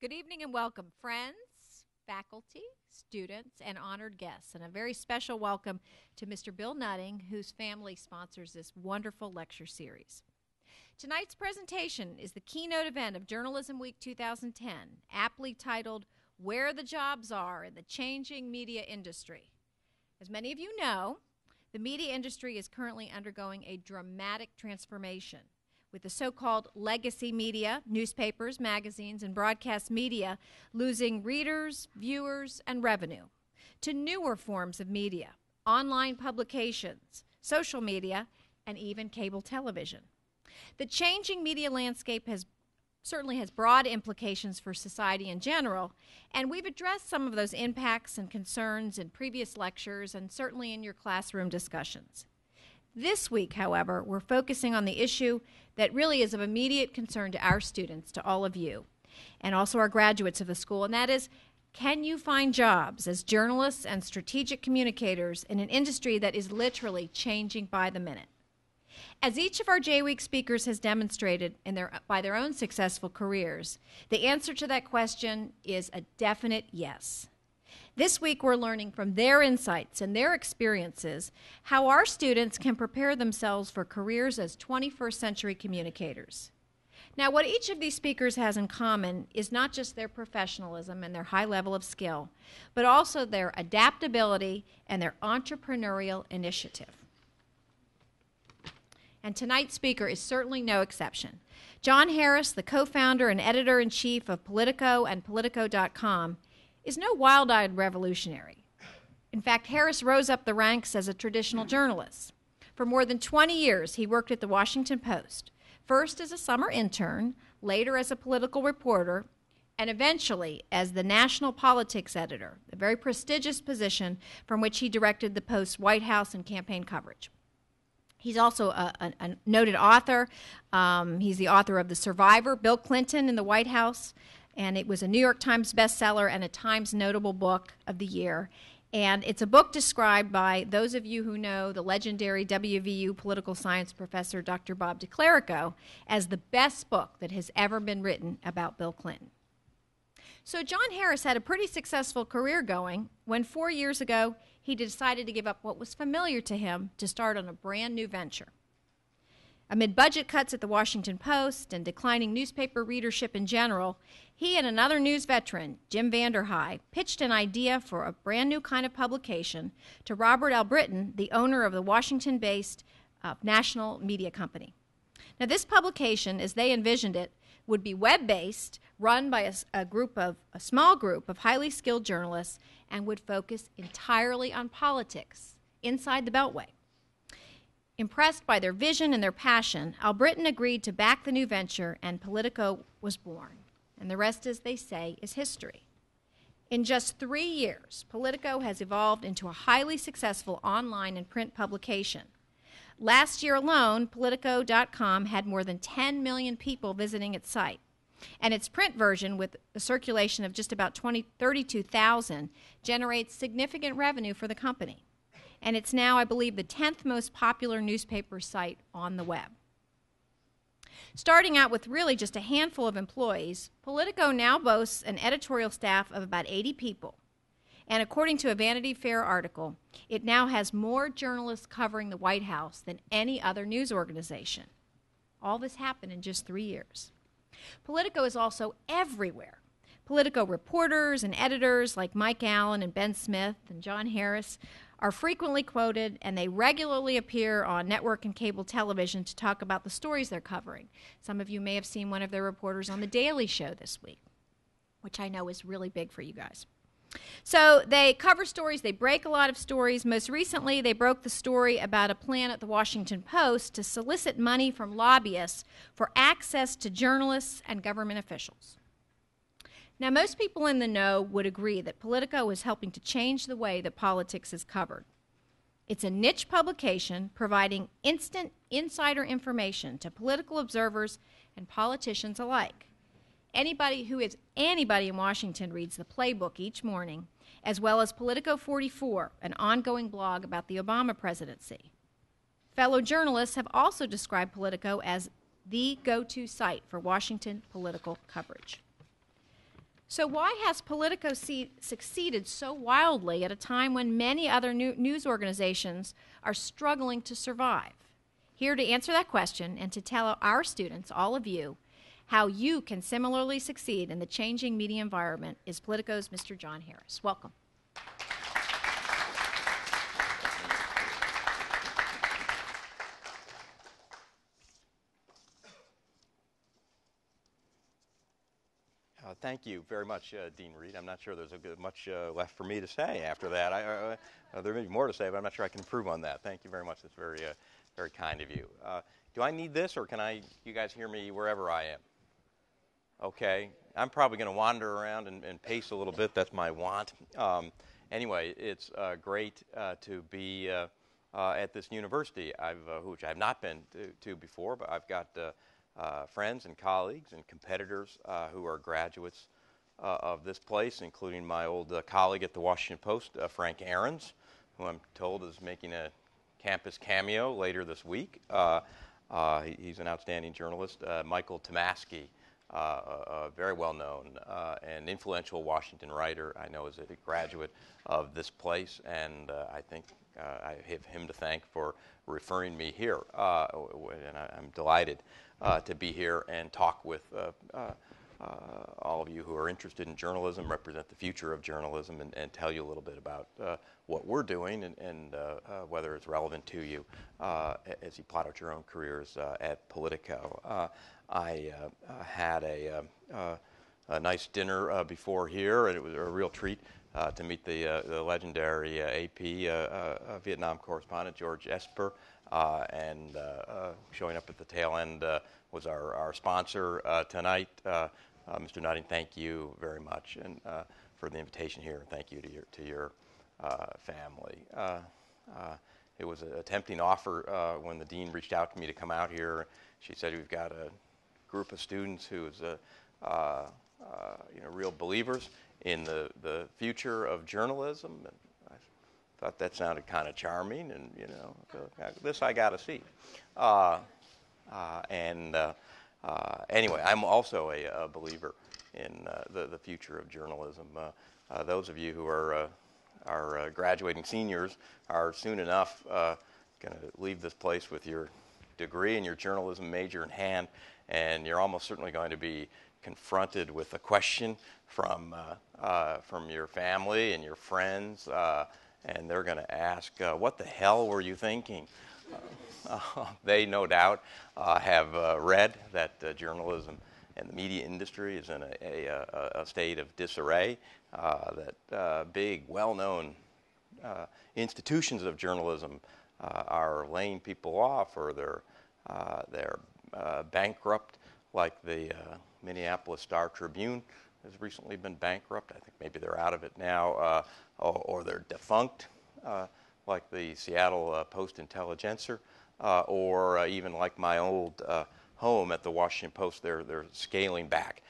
Good evening and welcome, friends, faculty, students, and honored guests. And a very special welcome to Mr. Bill Nutting, whose family sponsors this wonderful lecture series. Tonight's presentation is the keynote event of Journalism Week 2010, aptly titled, Where the Jobs Are in the Changing Media Industry. As many of you know, the media industry is currently undergoing a dramatic transformation, with the so-called legacy media, newspapers, magazines, and broadcast media losing readers, viewers, and revenue to newer forms of media, online publications, social media, and even cable television. The changing media landscape certainly has broad implications for society in general, and we've addressed some of those impacts and concerns in previous lectures and certainly in your classroom discussions. This week, however, we're focusing on the issue that really is of immediate concern to our students, to all of you, and also our graduates of the school, and that is, can you find jobs as journalists and strategic communicators in an industry that is literally changing by the minute? As each of our J-Week speakers has demonstrated by their own successful careers, the answer to that question is a definite yes. This week we're learning from their insights and their experiences how our students can prepare themselves for careers as 21st century communicators. Now, what each of these speakers has in common is not just their professionalism and their high level of skill, but also their adaptability and their entrepreneurial initiative. And tonight's speaker is certainly no exception. John Harris, the co-founder and editor-in-chief of Politico and Politico.com, is no wild-eyed revolutionary. In fact, Harris rose up the ranks as a traditional journalist. For more than 20 years, he worked at the Washington Post, first as a summer intern, later as a political reporter, and eventually as the national politics editor, a very prestigious position from which he directed the Post's White House and campaign coverage. He's also a noted author. He's the author of The Survivor, Bill Clinton in the White House, and it was a New York Times bestseller and a Times Notable Book of the Year. And it's a book described by those of you who know the legendary WVU political science professor, Dr. Bob DeClerico, as the best book that has ever been written about Bill Clinton. So John Harris had a pretty successful career going when 4 years ago he decided to give up what was familiar to him to start on a brand new venture. Amid budget cuts at the Washington Post and declining newspaper readership in general, he and another news veteran, Jim Vanderhei, pitched an idea for a brand new kind of publication to Robert L. Britton, the owner of the Washington-based national media company. Now, this publication, as they envisioned it, would be web-based, run by a small group of highly skilled journalists, and would focus entirely on politics inside the Beltway. Impressed by their vision and their passion, Al Britton agreed to back the new venture, and Politico was born. And the rest, as they say, is history. In just 3 years, Politico has evolved into a highly successful online and print publication. Last year alone, Politico.com had more than 10 million people visiting its site. And its print version, with a circulation of just about 32,000, generates significant revenue for the company. And it's now, I believe, the 10th most popular newspaper site on the web. Starting out with really just a handful of employees, Politico now boasts an editorial staff of about 80 people. And according to a Vanity Fair article, it now has more journalists covering the White House than any other news organization. All this happened in just 3 years. Politico is also everywhere. Politico reporters and editors like Mike Allen and Ben Smith and John Harris are frequently quoted, and they regularly appear on network and cable television to talk about the stories they're covering. Some of you may have seen one of their reporters on The Daily Show this week, which I know is really big for you guys. So they cover stories, they break a lot of stories. Most recently, they broke the story about a plan at the Washington Post to solicit money from lobbyists for access to journalists and government officials. Now, most people in the know would agree that Politico is helping to change the way that politics is covered. It's a niche publication providing instant insider information to political observers and politicians alike. Anybody in Washington reads the Playbook each morning, as well as Politico 44, an ongoing blog about the Obama presidency. Fellow journalists have also described Politico as the go-to site for Washington political coverage. So why has Politico succeeded so wildly at a time when many other news organizations are struggling to survive? Here to answer that question and to tell our students, all of you, how you can similarly succeed in the changing media environment is Politico's Mr. John Harris. Welcome. Thank you very much, Dean Reed. I'm not sure there's much left for me to say after that. There may be more to say, but I'm not sure I can improve on that. Thank you very much. That's very, very kind of you. Do I need this, or can you guys hear me wherever I am? Okay. I'm probably going to wander around and pace a little bit. That's my want. Anyway, it's great to be at this university, which I've not been to before, but I've got friends and colleagues and competitors who are graduates of this place, including my old colleague at the Washington Post, Frank Ahrens, who I'm told is making a campus cameo later this week. He's an outstanding journalist. Michael Tomasky, a very well-known and influential Washington writer, I know is a graduate of this place, and I think I have him to thank for referring me here, and I'm delighted to be here and talk with all of you who are interested in journalism, represent the future of journalism, and tell you a little bit about what we're doing and whether it's relevant to you as you plot out your own careers at Politico. I had a nice dinner before here, and it was a real treat to meet the legendary AP Vietnam correspondent, George Esper, and showing up at the tail end was our sponsor tonight, Mr. Nutting. Thank you very much and for the invitation here. Thank you to your family. It was a tempting offer when the dean reached out to me to come out here. She said, we've got a group of students who's real believers in the future of journalism. And I thought that sounded kind of charming, and this I got to see. Anyway, I'm also a believer in the future of journalism. Those of you who are graduating seniors are soon enough going to leave this place with your degree and your journalism major in hand, and you're almost certainly going to be confronted with a question from your family and your friends, and they're going to ask, what the hell were you thinking? They no doubt have read that journalism and the media industry is in a state of disarray, that big, well-known institutions of journalism are laying people off, or they're bankrupt, like the Minneapolis Star-Tribune has recently been bankrupt. I think maybe they're out of it now, or they're defunct, like the Seattle Post-Intelligencer, or even like my old home at the Washington Post. They're scaling back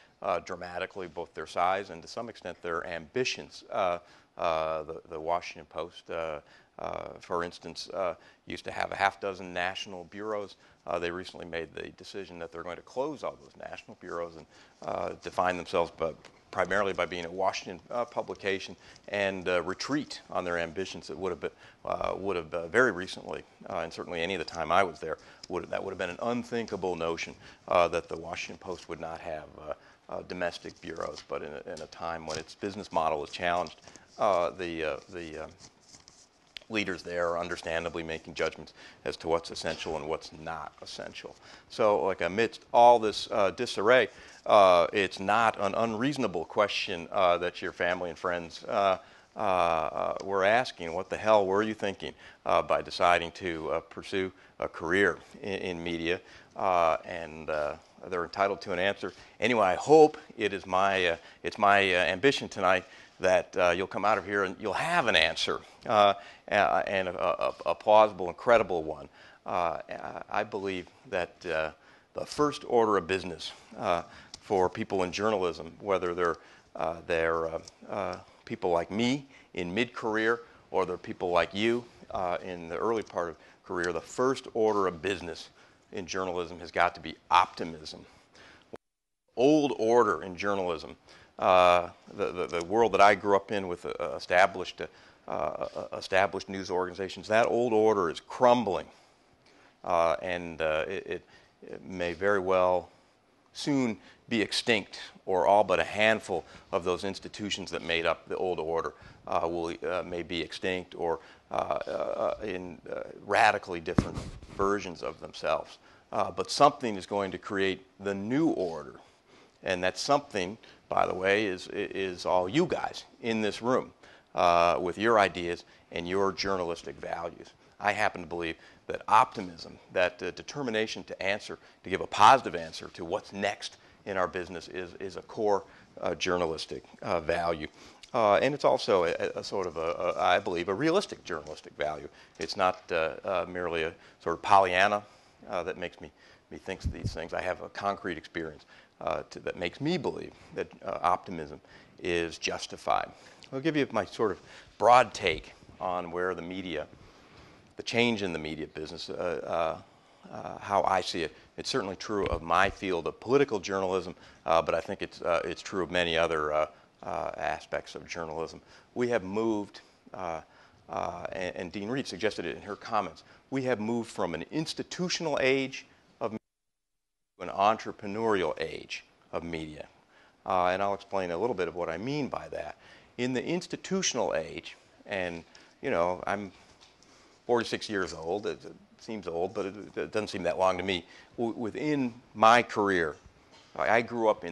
dramatically, both their size and to some extent their ambitions. The Washington Post, for instance, used to have a half dozen national bureaus. They recently made the decision that they're going to close all those national bureaus and define themselves primarily by being a Washington publication, and retreat on their ambitions that would have very recently, and certainly any of the time I was there, that would have been an unthinkable notion that the Washington Post would not have domestic bureaus. But in a time when its business model is challenged, the leaders there are understandably making judgments as to what's essential and what's not essential. So, like, amidst all this disarray, it's not an unreasonable question that your family and friends were asking. What the hell were you thinking by deciding to pursue a career in media? And they're entitled to an answer. Anyway, I hope it's my ambition tonight that you'll come out of here and you'll have an answer, and a plausible and credible one. I believe that the first order of business for people in journalism, whether they're people like me in mid-career or they're people like you in the early part of career, the first order of business in journalism has got to be optimism. Old order in journalism the world that I grew up in with established news organizations, that old order is crumbling, and it may very well soon be extinct, or all but a handful of those institutions that made up the old order may be extinct, or in radically different versions of themselves. But something is going to create the new order, and that something, by the way, is all you guys in this room with your ideas and your journalistic values. I happen to believe that optimism, that determination to give a positive answer to what's next in our business is a core journalistic value. And it's also a sort of, I believe, a realistic journalistic value. It's not merely a sort of Pollyanna that makes me think these things. I have a concrete experience that makes me believe that optimism is justified. I'll give you my sort of broad take on where the change in the media business, how I see it. It's certainly true of my field of political journalism, but I think it's true of many other aspects of journalism. We have moved, and Dean Reed suggested it in her comments, we have moved from an institutional age of media to an entrepreneurial age of media. And I'll explain a little bit of what I mean by that. In the institutional age, and I'm 46 years old. It seems old, but it doesn't seem that long to me. Within my career, I grew up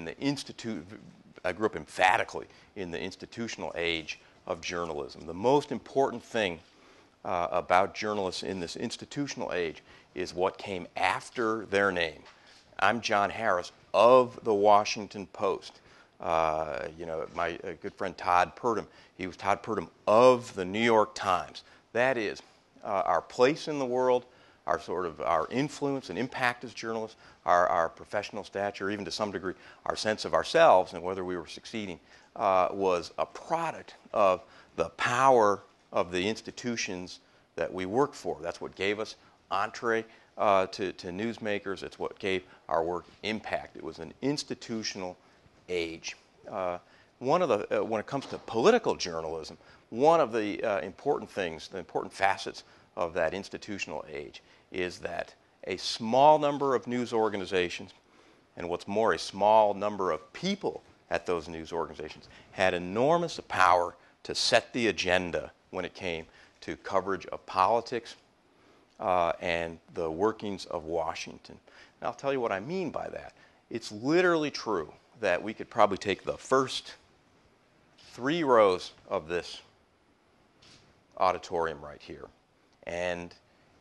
emphatically in the institutional age of journalism. The most important thing about journalists in this institutional age is what came after their name. I'm John Harris of the Washington Post. My good friend Todd Purdom, he was Todd Purdom of the New York Times. That is our place in the world, our influence and impact as journalists, our professional stature, even to some degree our sense of ourselves and whether we were succeeding, was a product of the power of the institutions that we work for. That's what gave us entree to newsmakers. It's what gave our work impact. It was an institutional age. When it comes to political journalism, one of the important things, the important facets of that institutional age is that a small number of news organizations, and what's more, a small number of people at those news organizations, had enormous power to set the agenda when it came to coverage of politics and the workings of Washington. And I'll tell you what I mean by that. It's literally true that we could probably take the first 3 rows of this auditorium right here, and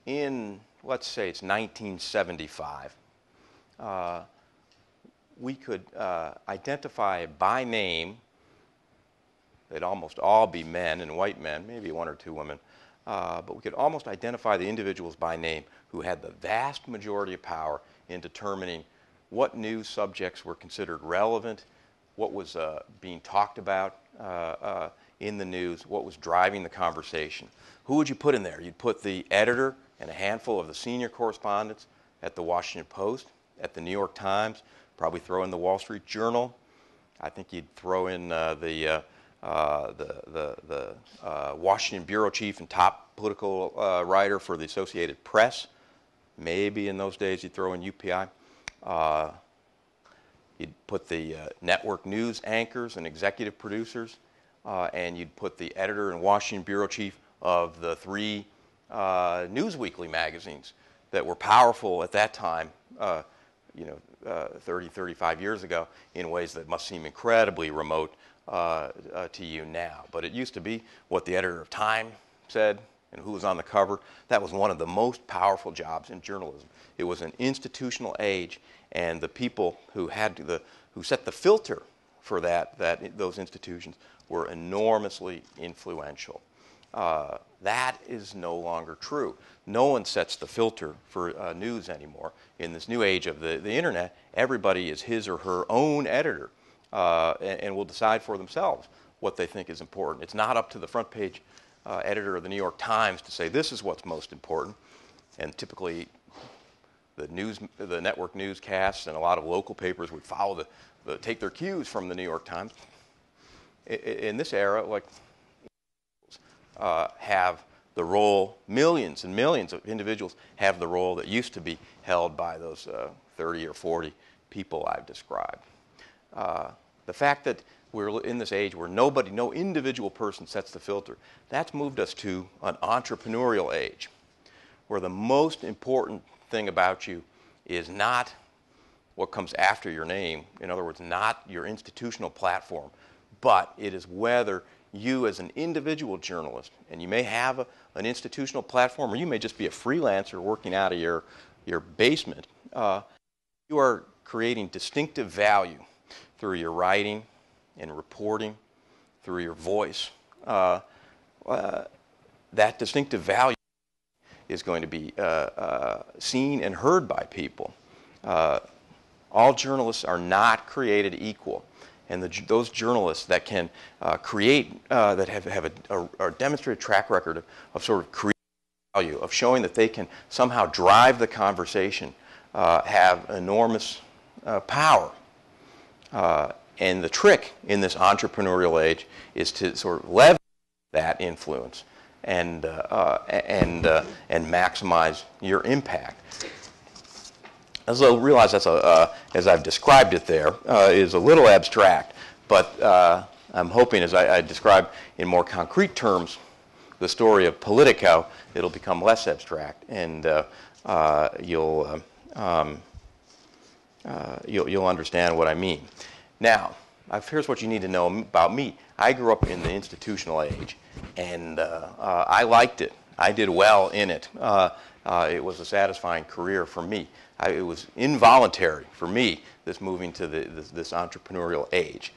in, let's say it's 1975, we could identify by name, they'd almost all be men and white men, maybe 1 or 2 women, but we could almost identify the individuals by name who had the vast majority of power in determining what news subjects were considered relevant, what was being talked about in the news, what was driving the conversation. Who would you put in there? You'd put the editor and a handful of the senior correspondents at the Washington Post, at the New York Times, probably throw in the Wall Street Journal. I think you'd throw in the Washington bureau chief and top political writer for the Associated Press. Maybe in those days you'd throw in UPI. You'd put the network news anchors and executive producers, and you'd put the editor and Washington bureau chief of the 3 Newsweekly magazines that were powerful at that time, 30, 35 years ago, in ways that must seem incredibly remote to you now. But it used to be what the editor of Time said and who was on the cover. That was one of the most powerful jobs in journalism. It was an institutional age, and the people who set the filter for those institutions were enormously influential. That is no longer true. No one sets the filter for news anymore. In this new age of the internet, everybody is his or her own editor and will decide for themselves what they think is important. It's not up to the front page editor of the New York Times to say this is what's most important. And typically the network newscasts and a lot of local papers would take their cues from the New York Times. in this era, like, have the role, millions and millions of individuals have the role that used to be held by those 30 or 40 people I've described. The fact that we're in this age where no individual person sets the filter, that's moved us to an entrepreneurial age, where the most important thing about you is not what comes after your name, in other words, not your institutional platform, but it is whether you as an individual journalist, and you may have an institutional platform, or you may just be a freelancer working out of your basement, you are creating distinctive value through your writing and reporting, through your voice. That distinctive value is going to be seen and heard by people. All journalists are not created equal. And those journalists that can create, that have a demonstrated track record of sort of creating value, of showing that they can somehow drive the conversation, have enormous power. And the trick in this entrepreneurial age is to sort of leverage that influence and maximize your impact. As I realize that's as I've described it there, is a little abstract, but I'm hoping as I describe in more concrete terms the story of Politico, it'll become less abstract, and you'll understand what I mean. Now, here's what you need to know about me. I grew up in the institutional age, and I liked it. I did well in it. It was a satisfying career for me. It was involuntary for me, this moving to this entrepreneurial age.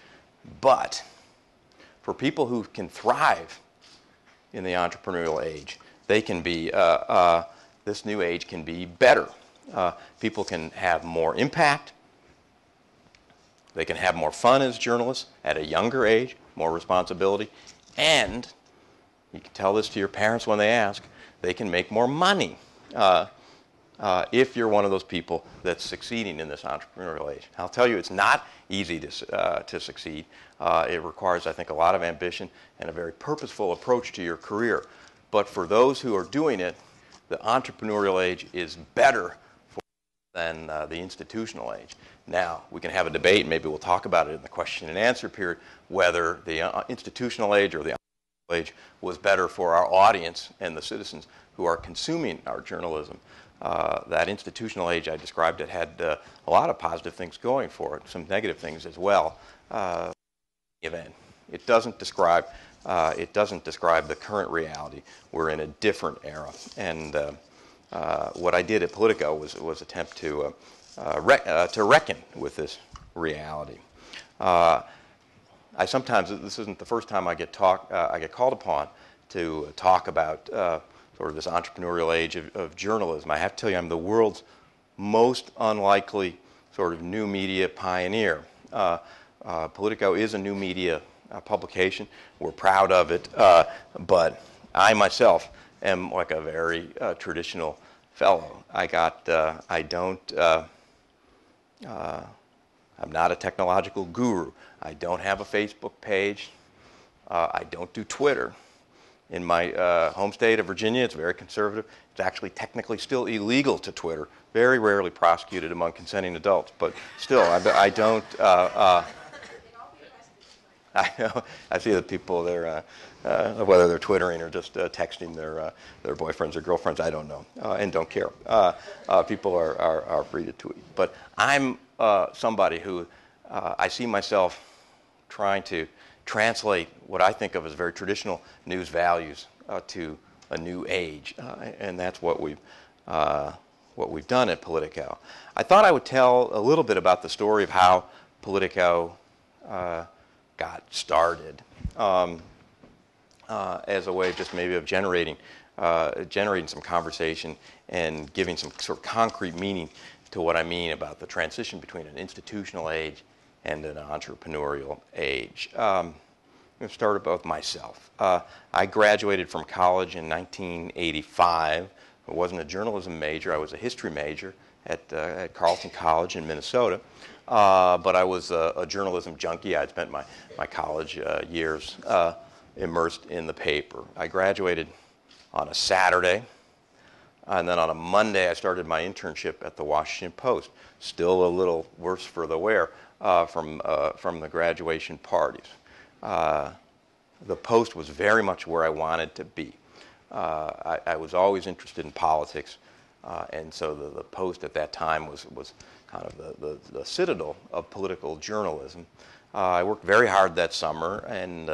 But for people who can thrive in the entrepreneurial age, they can be, this new age can be better. People can have more impact. They can have more fun as journalists at a younger age, more responsibility. And you can tell this to your parents when they ask, they can make more money. If you're one of those people that's succeeding in this entrepreneurial age. I'll tell you, it's not easy to succeed. It requires, I think, a lot of ambition and a very purposeful approach to your career. But for those who are doing it, the entrepreneurial age is better than the institutional age. Now, we can have a debate, maybe we'll talk about it in the question and answer period, whether the institutional age or the entrepreneurial age was better for our audience and the citizens who are consuming our journalism. That institutional age I described, it had a lot of positive things going for it, some negative things as well. Event. It doesn't describe the current reality. We're in a different era, and what I did at Politico was attempt to reckon with this reality. I sometimes, this isn't the first time I get called upon to talk about sort of this entrepreneurial age of journalism. I have to tell you, I'm the world's most unlikely sort of new media pioneer. Politico is a new media publication. We're proud of it, but I myself am like a very traditional fellow. I'm not a technological guru. I don't have a Facebook page. I don't do Twitter. In my home state of Virginia, it's very conservative. It's actually technically still illegal to Twitter. Very rarely prosecuted among consenting adults, but still, I don't. I know. I see the people there, whether they're twittering or just texting their boyfriends or girlfriends. I don't know, and don't care. People are free to tweet, but I'm somebody who I see myself trying to translate what I think of as very traditional news values to a new age, and that's what we've done at Politico. I thought I would tell a little bit about the story of how Politico got started, as a way of just maybe of generating some conversation and giving some sort of concrete meaning to what I mean about the transition between an institutional age and an entrepreneurial age. I'm going to start about myself. I graduated from college in 1985. I wasn't a journalism major. I was a history major, at Carleton College in Minnesota. But I was a journalism junkie. I'd spent my college years immersed in the paper. I graduated on a Saturday, and then on a Monday I started my internship at the Washington Post. Still a little worse for the wear from the graduation parties. The Post was very much where I wanted to be. I was always interested in politics, and so the Post at that time was kind of the citadel of political journalism. I worked very hard that summer, and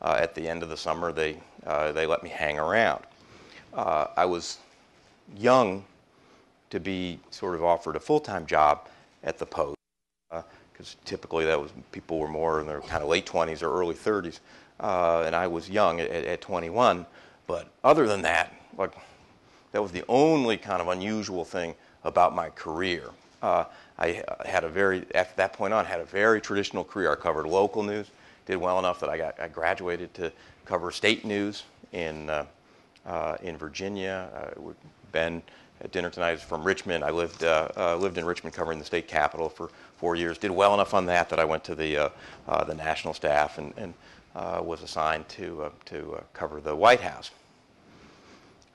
at the end of the summer they let me hang around. I was young to be sort of offered a full-time job at the Post, because typically people were more in their kind of late 20s or early 30s, and I was young at 21. But other than that, like, that was the only kind of unusual thing about my career. I had at that point on, had a very traditional career. I covered local news, did well enough that I graduated to cover state news in Virginia. Ben at dinner tonight is from Richmond. I lived in Richmond covering the state capitol for 4 years. Did well enough on that I went to the national staff and was assigned to cover the White House.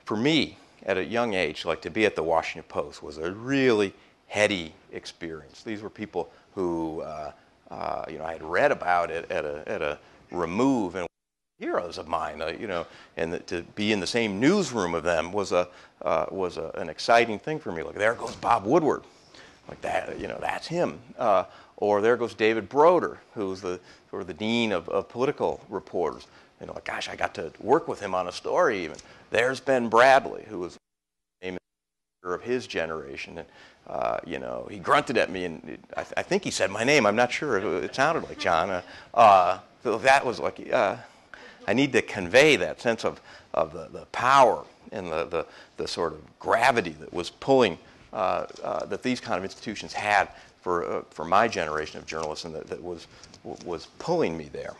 For me, at a young age, like, to be at the Washington Post was a really heady experience. These were people who I had read about it at a remove, and heroes of mine, and to be in the same newsroom of them was an exciting thing for me. Like, there goes Bob Woodward, like that, that's him. Or there goes David Broder, who's the sort of the dean of political reporters. Like, gosh, I got to work with him on a story even. There's Ben Bradley, who was a famous figure of his generation, and he grunted at me, and I think he said my name. I'm not sure. It sounded like John. So that was like, I need to convey that sense of the power and the sort of gravity that was pulling that these kind of institutions had for my generation of journalists, and that was pulling me there.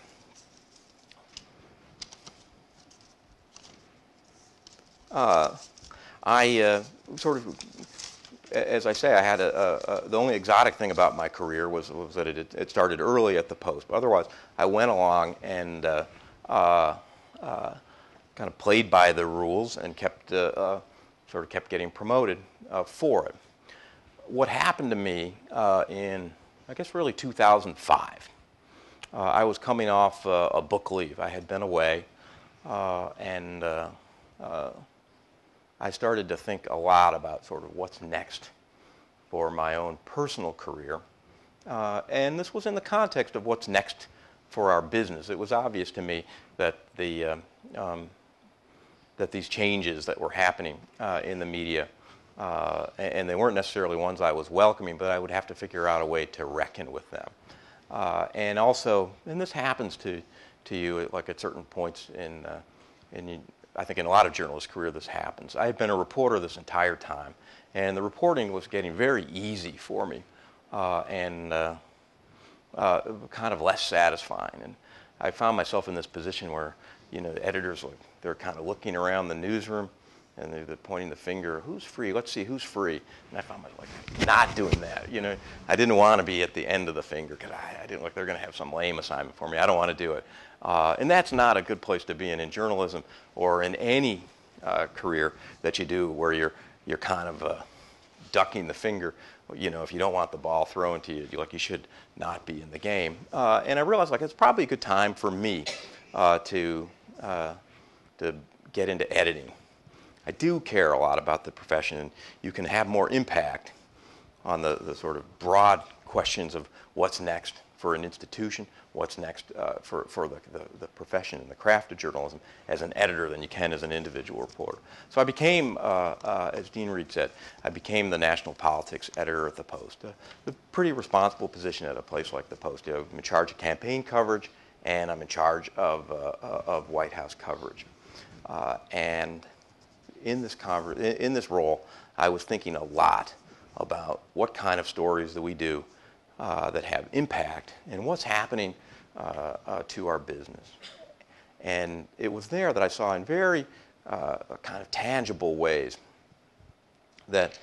I sort of, as I say, I had the only exotic thing about my career was that it started early at the Post. But otherwise, I went along and kind of played by the rules and kept getting promoted for it. What happened to me in, I guess, really 2005, I was coming off a book leave. I had been away, and I started to think a lot about sort of what's next for my own personal career. And this was in the context of what's next for our business. It was obvious to me that that these changes that were happening in the media, and they weren't necessarily ones I was welcoming, but I would have to figure out a way to reckon with them. And also, and this happens to you like at certain points I think in a lot of journalists' career this happens. I had been a reporter this entire time, and the reporting was getting very easy for me, and kind of less satisfying. And I found myself in this position where, the editors, they're kind of looking around the newsroom, and they're pointing the finger, who's free? Let's see who's free. And I found myself not doing that. I didn't want to be at the end of the finger, because I didn't look, they're going to have some lame assignment for me. I don't want to do it. And that's not a good place to be in journalism or in any career that you do where you're kind of ducking the finger. If you don't want the ball thrown to you, you should not be in the game. And I realized it's probably a good time for me to get into editing. I do care a lot about the profession, and you can have more impact on the sort of broad questions of what's next for an institution, what's next for the profession and the craft of journalism as an editor than you can as an individual reporter. So I became, as Dean Reed said, I became the national politics editor at the Post. A pretty responsible position at a place like the Post. I'm in charge of campaign coverage, and I'm in charge of White House coverage. And in this role, I was thinking a lot about what kind of stories that we do that have impact and what's happening to our business. And it was there that I saw in very kind of tangible ways that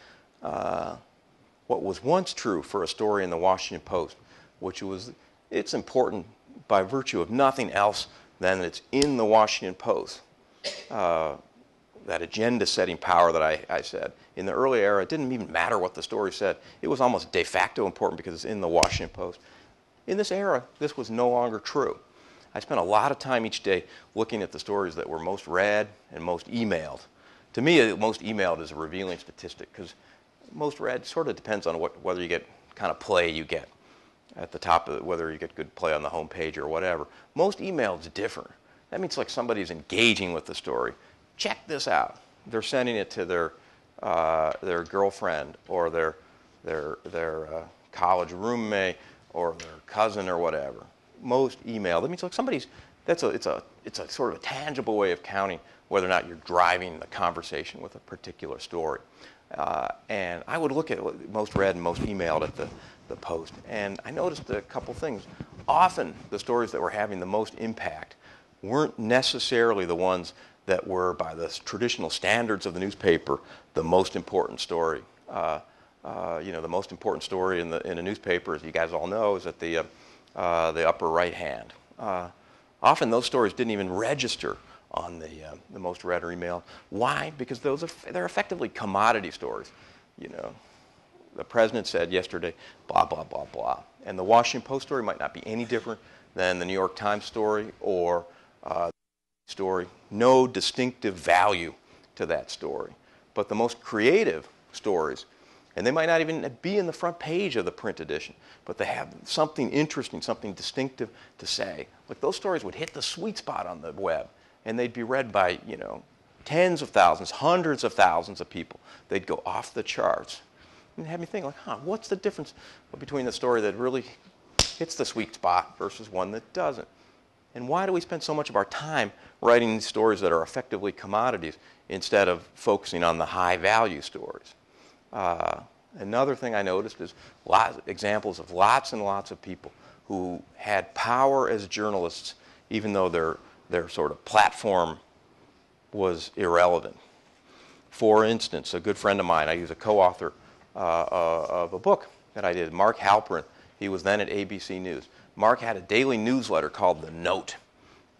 what was once true for a story in the Washington Post, which was it's important by virtue of nothing else than it's in the Washington Post. That agenda-setting power that I said. In the early era, it didn't even matter what the story said. It was almost de facto important because it's in the Washington Post. In this era, this was no longer true. I spent a lot of time each day looking at the stories that were most read and most emailed. To me, most emailed is a revealing statistic because most read sort of depends on whether you get kind of play you get at the top of it, whether you get good play on the home page or whatever. Most emailed is different. That means like somebody's engaging with the story. Check this out. They're sending it to their girlfriend or their college roommate or their cousin or whatever. Most email. That means like it's a sort of a tangible way of counting whether or not you're driving the conversation with a particular story. And I would look at most read and most emailed at the Post, and I noticed a couple things. Often the stories that were having the most impact weren't necessarily the ones that were, by the traditional standards of the newspaper, the most important story. The most important story in a newspaper, as you guys all know, is at the upper right hand. Often those stories didn't even register on the most read or email. Why? Because they're effectively commodity stories. The president said yesterday, blah, blah, blah, blah. And the Washington Post story might not be any different than the New York Times story or story. No distinctive value to that story. But the most creative stories, and they might not even be in the front page of the print edition, but they have something interesting, something distinctive to say. Like those stories would hit the sweet spot on the web, and they'd be read by, tens of thousands, hundreds of thousands of people. They'd go off the charts. And it had me think, what's the difference between the story that really hits the sweet spot versus one that doesn't? And why do we spend so much of our time writing these stories that are effectively commodities instead of focusing on the high-value stories? Another thing I noticed is examples of lots and lots of people who had power as journalists, even though their sort of platform was irrelevant. For instance, a good friend of mine, he was a co-author of a book that I did, Mark Halperin. He was then at ABC News. Mark had a daily newsletter called The Note.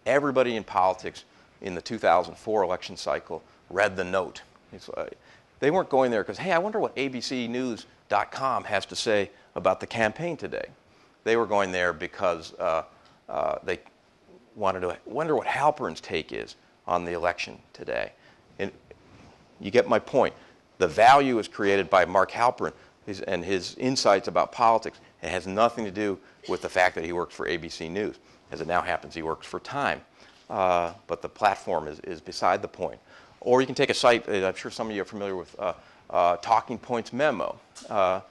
Everybody in politics in the 2004 election cycle read The Note. They weren't going there because, hey, I wonder what abcnews.com has to say about the campaign today. They were going there because they wanted to wonder what Halperin's take is on the election today. And you get my point. The value is created by Mark Halperin and his insights about politics. It has nothing to do with the fact that he works for ABC News. As it now happens, he works for Time. But the platform is beside the point. Or you can take a site, I'm sure some of you are familiar with Talking Points Memo by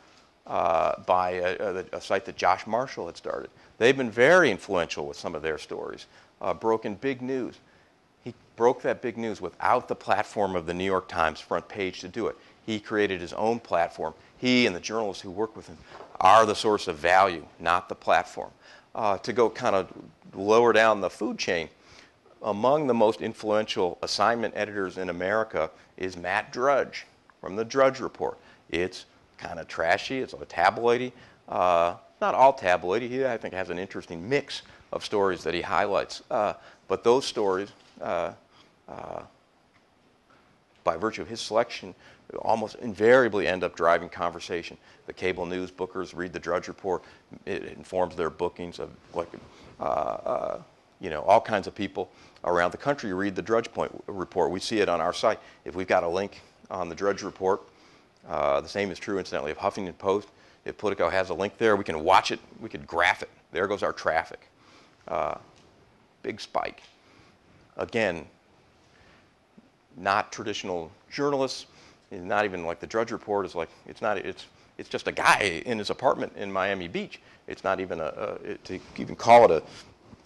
a site that Josh Marshall had started. They've been very influential with some of their stories. Broken big news. He broke that big news without the platform of the New York Times front page to do it. He created his own platform. He and the journalists who work with him are the source of value, not the platform. To go kind of lower down the food chain, among the most influential assignment editors in America is Matt Drudge from the Drudge Report. It's kind of trashy. It's a tabloidy. Not all tabloidy. He, I think, has an interesting mix of stories that he highlights. But those stories, by virtue of his selection, almost invariably end up driving conversation. The cable news bookers read the Drudge Report. It informs their bookings of all kinds of people around the country read the Drudge Report. We see it on our site. If we've got a link on the Drudge Report, the same is true, incidentally, of Huffington Post. If Politico has a link there, we can watch it. We could graph it. There goes our traffic. Big spike. Again, not traditional journalists. Not even like the Drudge Report is like, it's just a guy in his apartment in Miami Beach. It's not even to even call it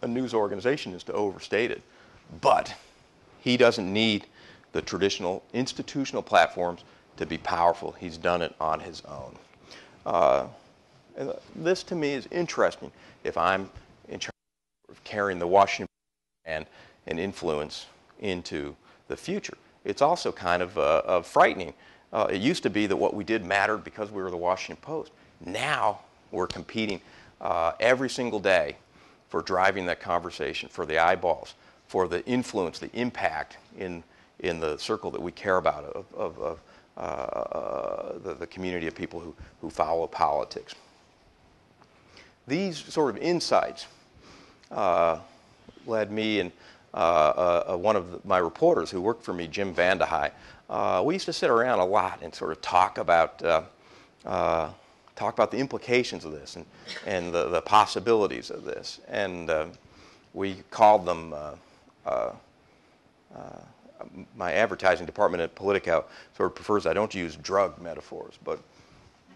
a news organization is to overstate it. But he doesn't need the traditional institutional platforms to be powerful. He's done it on his own. And this to me is interesting if I'm in charge of carrying the Washington and influence into the future. It's also kind of frightening It used to be that what we did mattered because we were the Washington Post. Now we're competing every single day for driving that conversation, for the eyeballs, for the influence, the impact in the circle that we care about of the community of people who follow politics. These sort of insights led me and one of my reporters who worked for me, Jim Vandehei, we used to sit around a lot and sort of talk about the implications of this and the possibilities of this. And we called them, my advertising department at Politico sort of prefers I don't use drug metaphors, but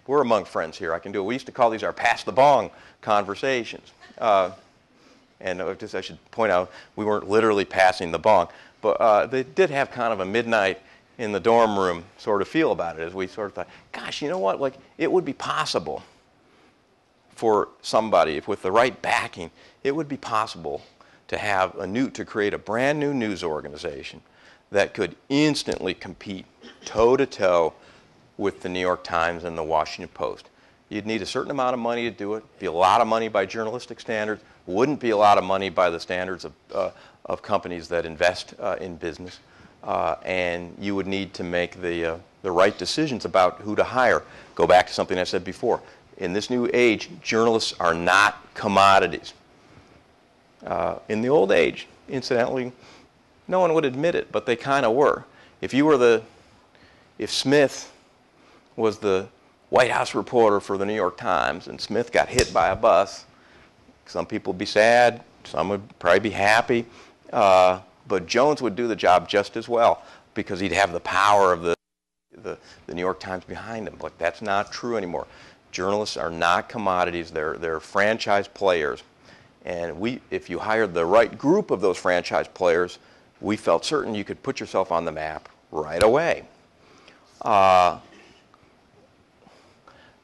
we're among friends here. I can do it. We used to call these our pass the bong conversations. And just I should point out, we weren't literally passing the bong, but they did have kind of a midnight in the dorm room sort of feel about it, as we sort of thought, gosh, you know what, like it would be possible for somebody, if with the right backing, it would be possible to have to create a brand new news organization that could instantly compete toe-to-toe with the New York Times and the Washington Post. You'd need a certain amount of money to do it, be a lot of money by journalistic standards, wouldn't be a lot of money by the standards of companies that invest in business, and you would need to make the right decisions about who to hire. Go back to something I said before. In this new age, journalists are not commodities. In the old age, incidentally, no one would admit it, but they kind of were. If Smith was the White House reporter for the New York Times and Smith got hit by a bus, some people would be sad, some would probably be happy, but Jones would do the job just as well because he'd have the power of the New York Times behind him. But that's not true anymore. Journalists are not commodities. They're franchise players. And if you hired the right group of those franchise players, we felt certain you could put yourself on the map right away.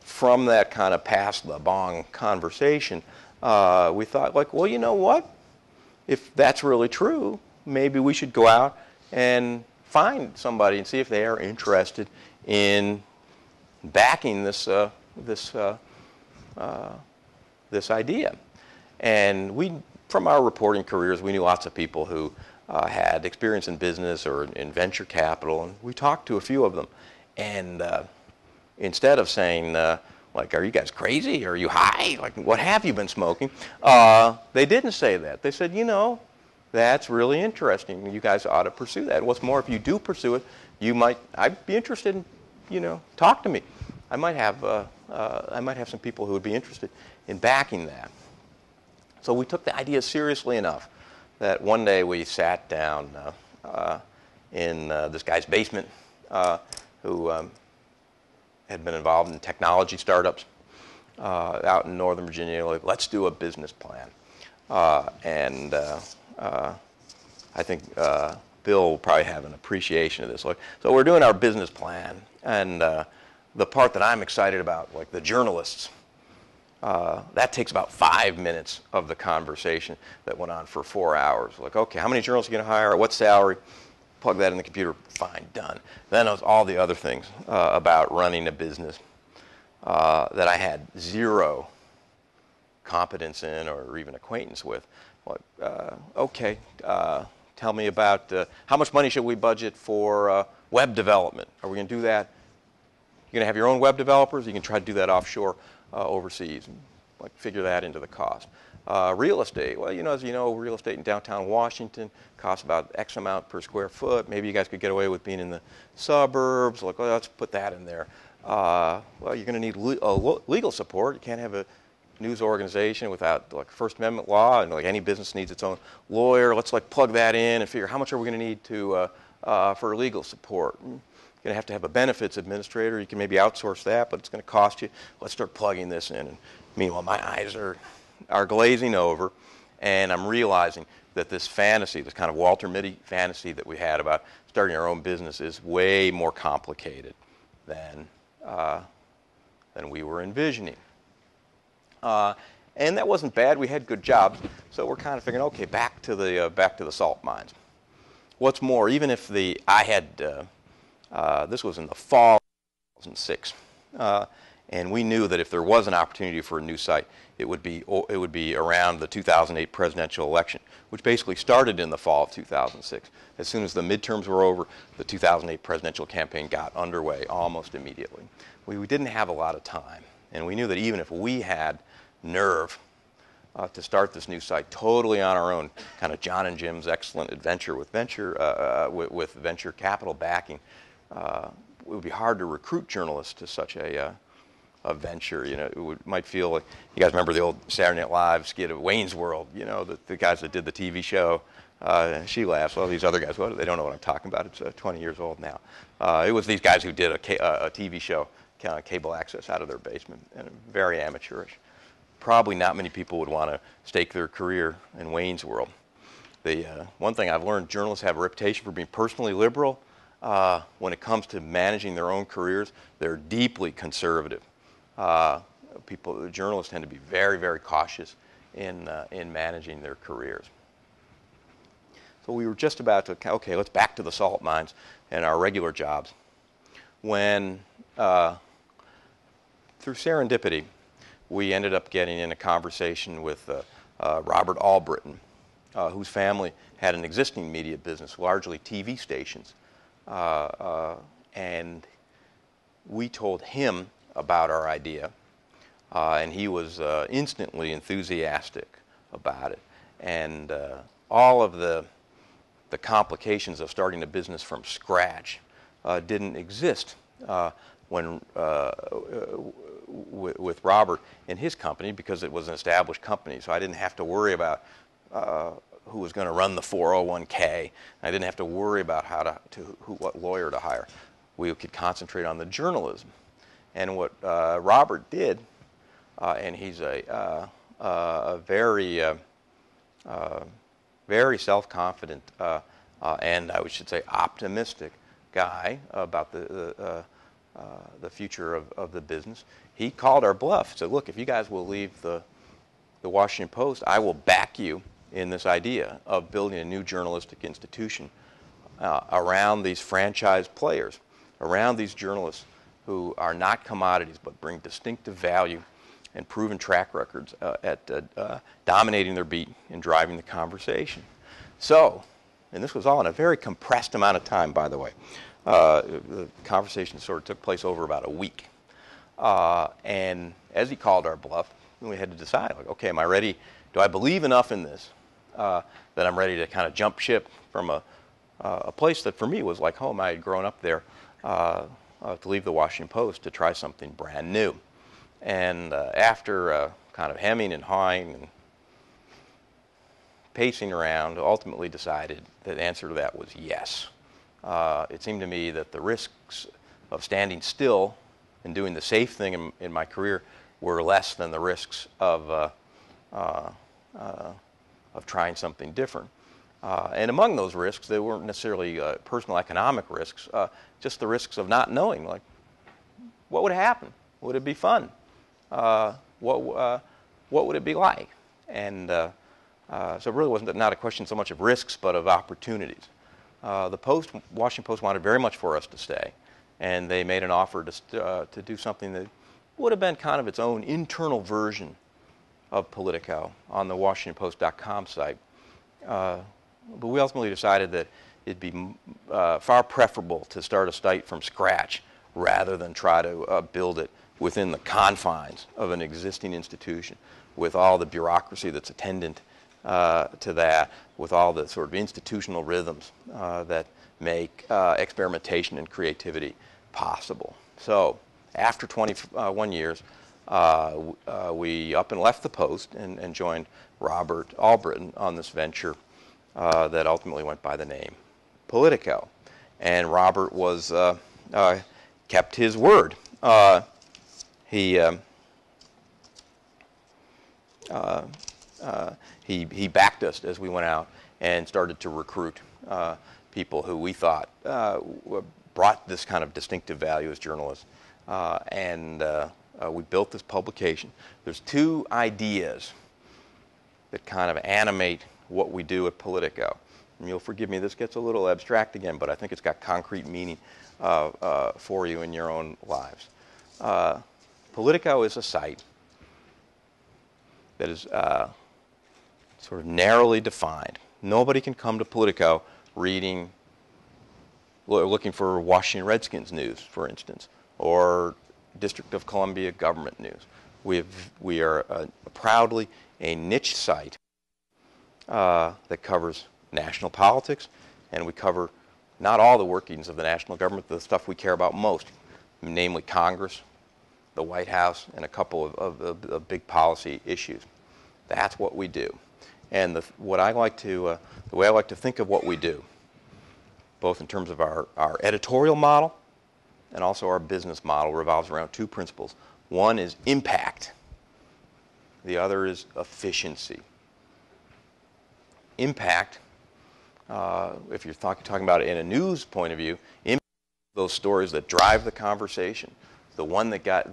From that kind of pass the bong conversation, we thought, like, well, you know what? If that's really true, maybe we should go out and find somebody and see if they are interested in backing this idea. And from our reporting careers, we knew lots of people who had experience in business or in venture capital, and we talked to a few of them. And instead of saying, like, are you guys crazy? Are you high? Like, what have you been smoking? They didn't say that. They said, you know, that's really interesting. You guys ought to pursue that. What's more, if you do pursue it, I'd be interested in, talk to me. I might have some people who would be interested in backing that. So we took the idea seriously enough that one day we sat down in this guy's basement who had been involved in technology startups out in Northern Virginia. Like, let's do a business plan. And I think Bill will probably have an appreciation of this. Like, so we're doing our business plan, and the part that I'm excited about, like the journalists, that takes about 5 minutes of the conversation that went on for 4 hours. Like, okay, how many journalists are you going to hire? What salary? Plug that in the computer. Fine, done. Then it was all the other things about running a business that I had zero competence in or even acquaintance with. Like, okay, tell me about how much money should we budget for web development? Are we going to do that? You're going to have your own web developers? You can try to do that offshore overseas, and like figure that into the cost. Real estate, well, as you know, real estate in downtown Washington costs about X amount per square foot. Maybe you guys could get away with being in the suburbs. Like, well, let's put that in there. Well, you're going to need legal support. You can't have a news organization without like First Amendment law, and like any business needs its own lawyer. Let's like plug that in and figure how much are we going to need for legal support. You're going to have a benefits administrator. You can maybe outsource that, but it's going to cost you. Let's start plugging this in. And meanwhile, my eyes are glazing over, and I'm realizing that this fantasy, this kind of Walter Mitty fantasy that we had about starting our own business is way more complicated than we were envisioning. And that wasn't bad. We had good jobs, so we're kind of figuring, okay, back to the salt mines. What's more, even if this was in the fall 2006. And we knew that if there was an opportunity for a new site, it would be around the 2008 presidential election, which basically started in the fall of 2006. As soon as the midterms were over, the 2008 presidential campaign got underway almost immediately. We didn't have a lot of time, and we knew that even if we had nerve to start this new site totally on our own, kind of John and Jim's excellent adventure with venture capital backing, it would be hard to recruit journalists to such a venture. You know, might feel like, you guys remember the old Saturday Night Live skit of Wayne's World, you know, the guys that did the TV show. She laughs. Well, these other guys, well, they don't know what I'm talking about. It's 20 years old now. It was these guys who did a TV show, kind of cable access, out of their basement, and very amateurish. Probably not many people would want to stake their career in Wayne's World. One thing I've learned, journalists have a reputation for being personally liberal. When it comes to managing their own careers, they're deeply conservative. Journalists tend to be very, very cautious in managing their careers. So we were just about to, okay, let's back to the salt mines and our regular jobs. When, through serendipity, we ended up getting in a conversation with Robert Albritton, whose family had an existing media business, largely TV stations. And we told him about our idea, and he was instantly enthusiastic about it. And all of the complications of starting a business from scratch didn't exist with Robert and his company, because it was an established company. So I didn't have to worry about who was going to run the 401k. I didn't have to worry about what lawyer to hire. We could concentrate on the journalism. And what Robert did, and he's a very self-confident and I should say optimistic guy about the future of the business. He called our bluff. Said, "Look, if you guys will leave the Washington Post, I will back you in this idea of building a new journalistic institution around these franchise players, around these journalists who are not commodities but bring distinctive value and proven track records at dominating their beat and driving the conversation." So, and this was all in a very compressed amount of time, by the way. The conversation sort of took place over about a week. And as he called our bluff, we had to decide, like, okay, am I ready? Do I believe enough in this that I'm ready to kind of jump ship from a place that for me was like home? I had grown up there, to leave the Washington Post to try something brand new. And after kind of hemming and hawing and pacing around, ultimately decided that the answer to that was yes. It seemed to me that the risks of standing still and doing the safe thing in my career were less than the risks of trying something different. And among those risks, they weren't necessarily personal economic risks, just the risks of not knowing, like, what would happen? Would it be fun? What would it be like? And so it really wasn't not a question so much of risks, but of opportunities. The Washington Post wanted very much for us to stay, and they made an offer to do something that would have been kind of its own internal version of Politico on the WashingtonPost.com site. But we ultimately decided that it'd be far preferable to start a site from scratch rather than try to build it within the confines of an existing institution with all the bureaucracy that's attendant to that, with all the sort of institutional rhythms that make experimentation and creativity possible. So after 21 years, we up and left the Post and joined Robert Albritton on this venture that ultimately went by the name Politico. And Robert was kept his word. He backed us as we went out and started to recruit people who we thought brought this kind of distinctive value as journalists. And we built this publication. There's two ideas that kind of animate what we do at Politico. and you'll forgive me, this gets a little abstract again, but I think it's got concrete meaning for you in your own lives. Politico is a site that is sort of narrowly defined. Nobody can come to Politico looking for Washington Redskins news, for instance, or District of Columbia government news. We are proudly a niche site that covers national politics, and we cover not all the workings of the national government, the stuff we care about most, namely Congress, the White House, and a couple of big policy issues. That's what we do. And the way I like to think of what we do, both in terms of our editorial model and also our business model, revolves around two principles. One is impact. The other is efficiency. Impact, if you're talking about it in a news point of view, impact those stories that drive the conversation, the ones that get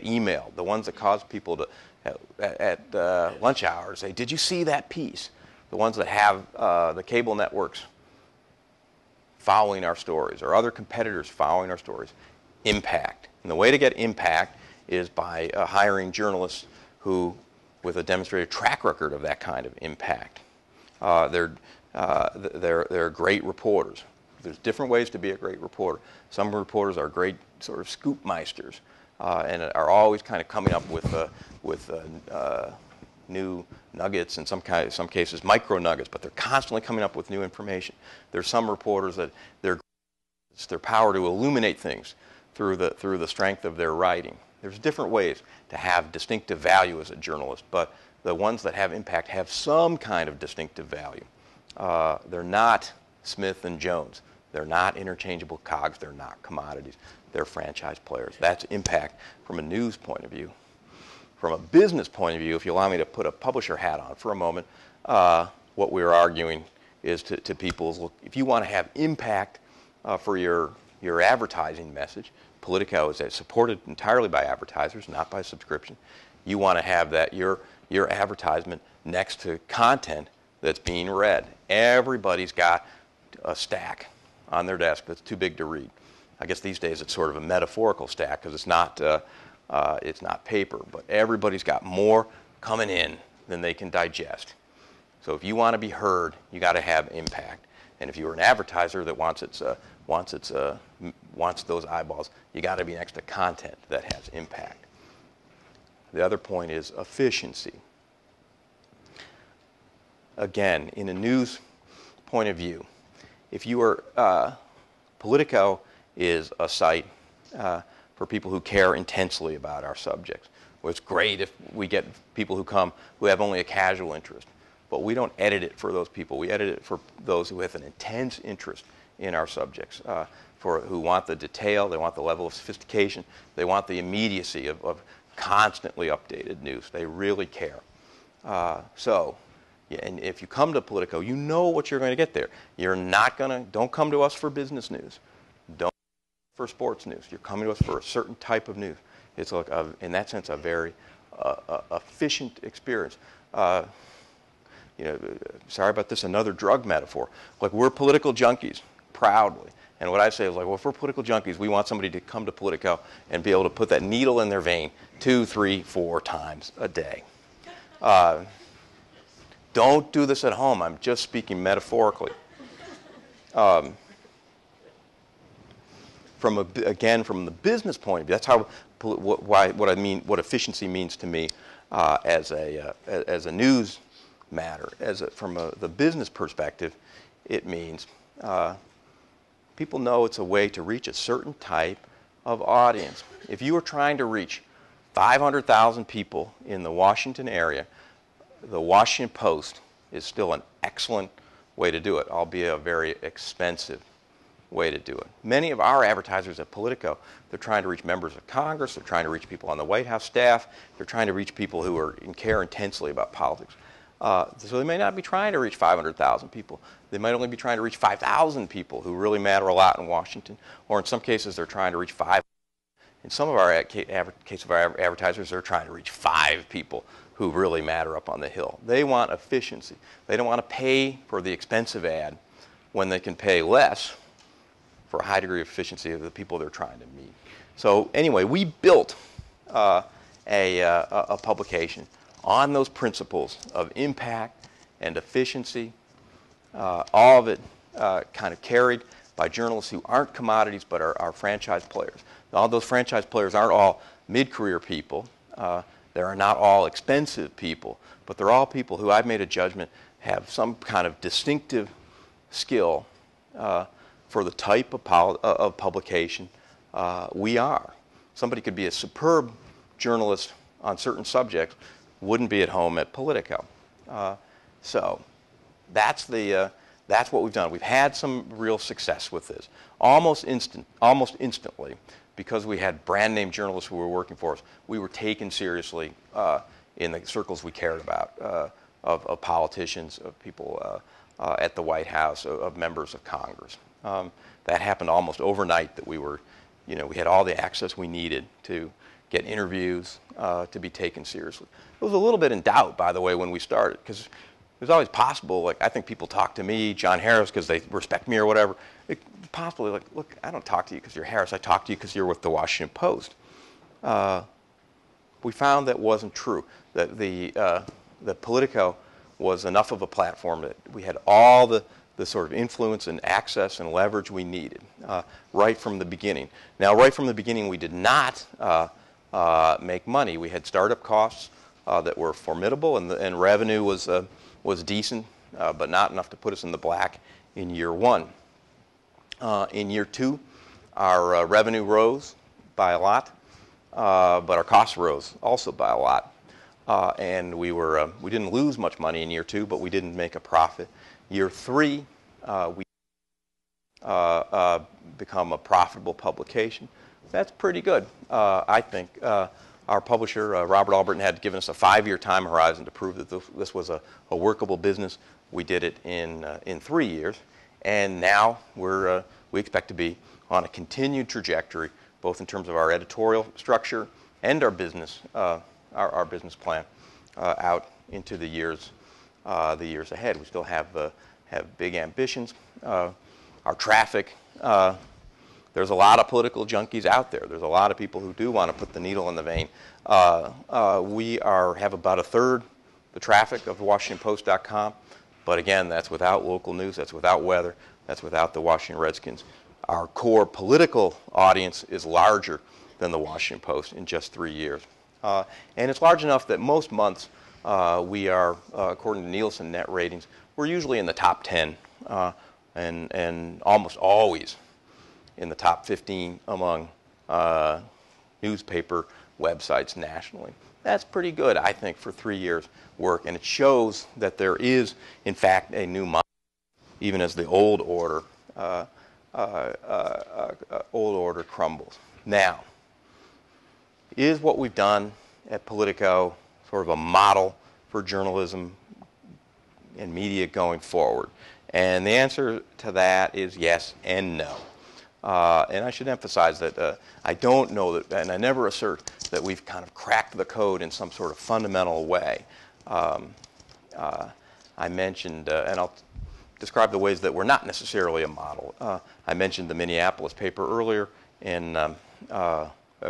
emailed, the ones that cause people to at lunch hours say, "Did you see that piece?" The ones that have the cable networks following our stories or other competitors following our stories. Impact. And the way to get impact is by hiring journalists who, with a demonstrated track record of that kind of impact. They're great reporters. There's different ways to be a great reporter. Some reporters are great sort of scoop meisters and are always kind of coming up with new nuggets, in some cases micro nuggets, but they're constantly coming up with new information. There's some reporters that it's their power to illuminate things through the strength of their writing. There's different ways to have distinctive value as a journalist, but the ones that have impact have some kind of distinctive value. They're not Smith and Jones. They're not interchangeable cogs. They're not commodities. They're franchise players. That's impact from a news point of view. From a business point of view, if you allow me to put a publisher hat on for a moment, what we're arguing is to people is, look, if you want to have impact for your advertising message, Politico is supported entirely by advertisers, not by subscription. You want to have that your advertisement next to content that's being read. Everybody's got a stack on their desk that's too big to read. I guess these days it's sort of a metaphorical stack because it's not paper, but everybody's got more coming in than they can digest. So if you want to be heard, you got to have impact. And if you're an advertiser that wants those eyeballs, you got to be next to content that has impact. The other point is efficiency. Again, in a news point of view, if you are Politico is a site for people who care intensely about our subjects. Well, it's great if we get people who come who have only a casual interest, but we don't edit it for those people. We edit it for those who have an intense interest in our subjects, who want the detail, they want the level of sophistication, they want the immediacy of constantly updated news. They really care. And if you come to Politico, you know what you're going to get there. Don't come to us for business news. Don't for sports news. You're coming to us for a certain type of news. It's like, in that sense, a very efficient experience. Sorry about this, another drug metaphor. Like, we're political junkies, proudly. And what I say is, like, well, if we're political junkies, we want somebody to come to Politico and be able to put that needle in their vein 2, 3, 4 times a day. Don't do this at home. I'm just speaking metaphorically. From the business point of view, that's how what efficiency means to me as a news matter. From the business perspective, it means people know it's a way to reach a certain type of audience. If you are trying to reach 500,000 people in the Washington area, the Washington Post is still an excellent way to do it, albeit a very expensive way to do it. Many of our advertisers at Politico, they're trying to reach members of Congress, they're trying to reach people on the White House staff, they're trying to reach people who care intensely about politics. So they may not be trying to reach 500,000 people. They might only be trying to reach 5,000 people who really matter a lot in Washington, or in some cases they're trying to reach 5. In some of our case of our advertisers, they're trying to reach 5 people who really matter up on the hill. They want efficiency. They don't want to pay for the expensive ad when they can pay less for a high degree of efficiency of the people they're trying to meet. So anyway, we built a publication on those principles of impact and efficiency, all of it kind of carried by journalists who aren't commodities but are franchise players. All those franchise players aren't all mid-career people. They are not all expensive people, but they're all people who I've made a judgment have some kind of distinctive skill for the type of publication we are. Somebody could be a superb journalist on certain subjects, wouldn't be at home at Politico. So that's what we've done. We've had some real success with this. Almost instantly, because we had brand name journalists who were working for us, we were taken seriously in the circles we cared about, of politicians, of people at the White House, of members of Congress. That happened almost overnight, that we had all the access we needed to get interviews, to be taken seriously. It was a little bit in doubt, by the way, when we started, because it was always possible, like, I think people talk to me, John Harris, because they respect me or whatever. It's possibly like, look, I don't talk to you because you're Harris. I talk to you because you're with the Washington Post. We found that wasn't true, that that Politico was enough of a platform that we had all the sort of influence and access and leverage we needed right from the beginning. Now, right from the beginning, we did not make money. We had startup costs that were formidable, and revenue was decent, but not enough to put us in the black in year 1. In year 2, our revenue rose by a lot, but our costs rose also by a lot. And we didn't lose much money in year 2, but we didn't make a profit. Year 3, we become a profitable publication. That's pretty good, I think. Our publisher, Robert Alburton, had given us a 5-year time horizon to prove that this was a workable business. We did it in 3 years, and now we expect to be on a continued trajectory, both in terms of our editorial structure and our business plan out into the years ahead. We still have big ambitions. Our traffic. There's a lot of political junkies out there. There's a lot of people who do want to put the needle in the vein. We have about a third the traffic of WashingtonPost.com, but again, that's without local news, that's without weather, that's without the Washington Redskins. Our core political audience is larger than the Washington Post in just 3 years. And it's large enough that most months we are, according to Nielsen net ratings, we're usually in the top 10 and almost always in the top 15 among newspaper websites nationally. That's pretty good, I think, for 3 years' work, and it shows that there is, in fact, a new model, even as the old order crumbles. Now, is what we've done at Politico sort of a model for journalism and media going forward? And the answer to that is yes and no. And I should emphasize that I don't know that, and I never assert that we've kind of cracked the code in some sort of fundamental way. I mentioned, and I'll describe the ways that we're not necessarily a model. I mentioned the Minneapolis paper earlier in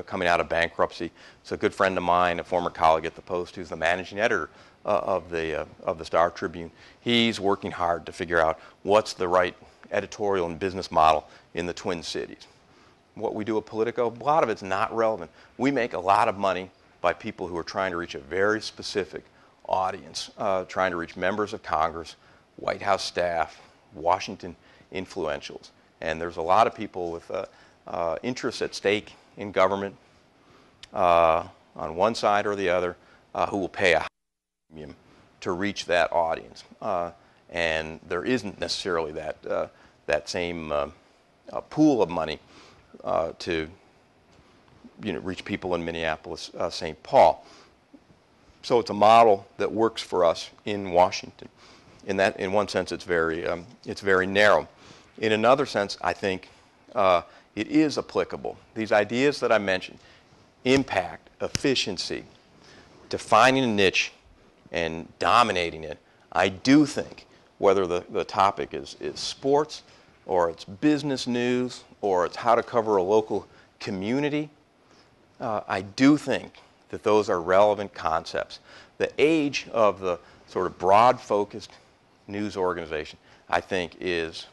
coming out of bankruptcy. It's a good friend of mine, a former colleague at the Post, who's the managing editor of the Star Tribune. He's working hard to figure out what's the right editorial and business model in the Twin Cities. What we do at Politico, a lot of it's not relevant. We make a lot of money by people who are trying to reach a very specific audience, trying to reach members of Congress, White House staff, Washington influentials. And there's a lot of people with interests at stake in government on one side or the other who will pay a high premium to reach that audience. And there isn't necessarily that same pool of money to reach people in Minneapolis, St. Paul. So it's a model that works for us in Washington. In one sense, it's very narrow. In another sense, I think it is applicable. These ideas that I mentioned, impact, efficiency, defining a niche and dominating it, I do think, whether the topic is sports or it's business news or it's how to cover a local community, I do think that those are relevant concepts. The age of the sort of broad-focused news organization, I think, is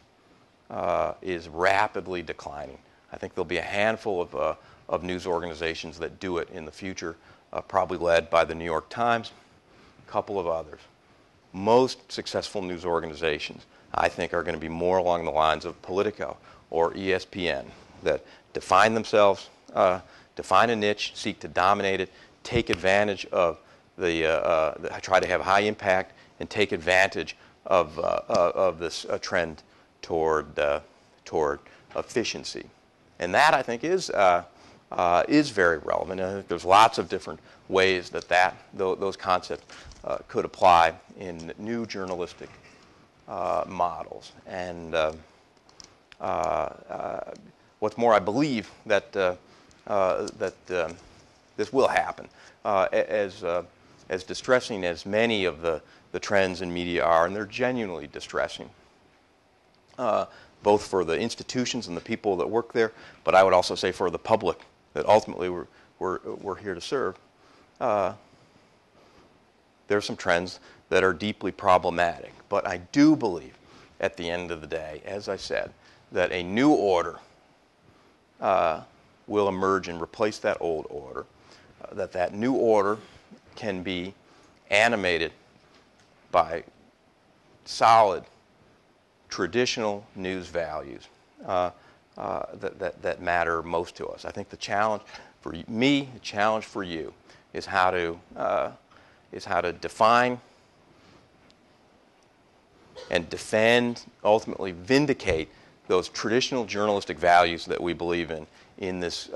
rapidly declining. I think there'll be a handful of news organizations that do it in the future, probably led by the New York Times, a couple of others. Most successful news organizations, I think, are going to be more along the lines of Politico or ESPN, that define themselves, define a niche, seek to dominate it, take advantage of try to have high impact and take advantage of this trend toward efficiency. And that, I think, is very relevant. I think there's lots of different ways that those concepts could apply in new journalistic models. And what's more, I believe that this will happen. As distressing as many of the trends in media are, and they're genuinely distressing, both for the institutions and the people that work there, but I would also say for the public that ultimately we're here to serve. There are some trends that are deeply problematic, but I do believe at the end of the day, as I said, that a new order will emerge and replace that old order, that new order can be animated by solid traditional news values that matter most to us. I think the challenge for me, the challenge for you, is how to define and defend, ultimately vindicate those traditional journalistic values that we believe in this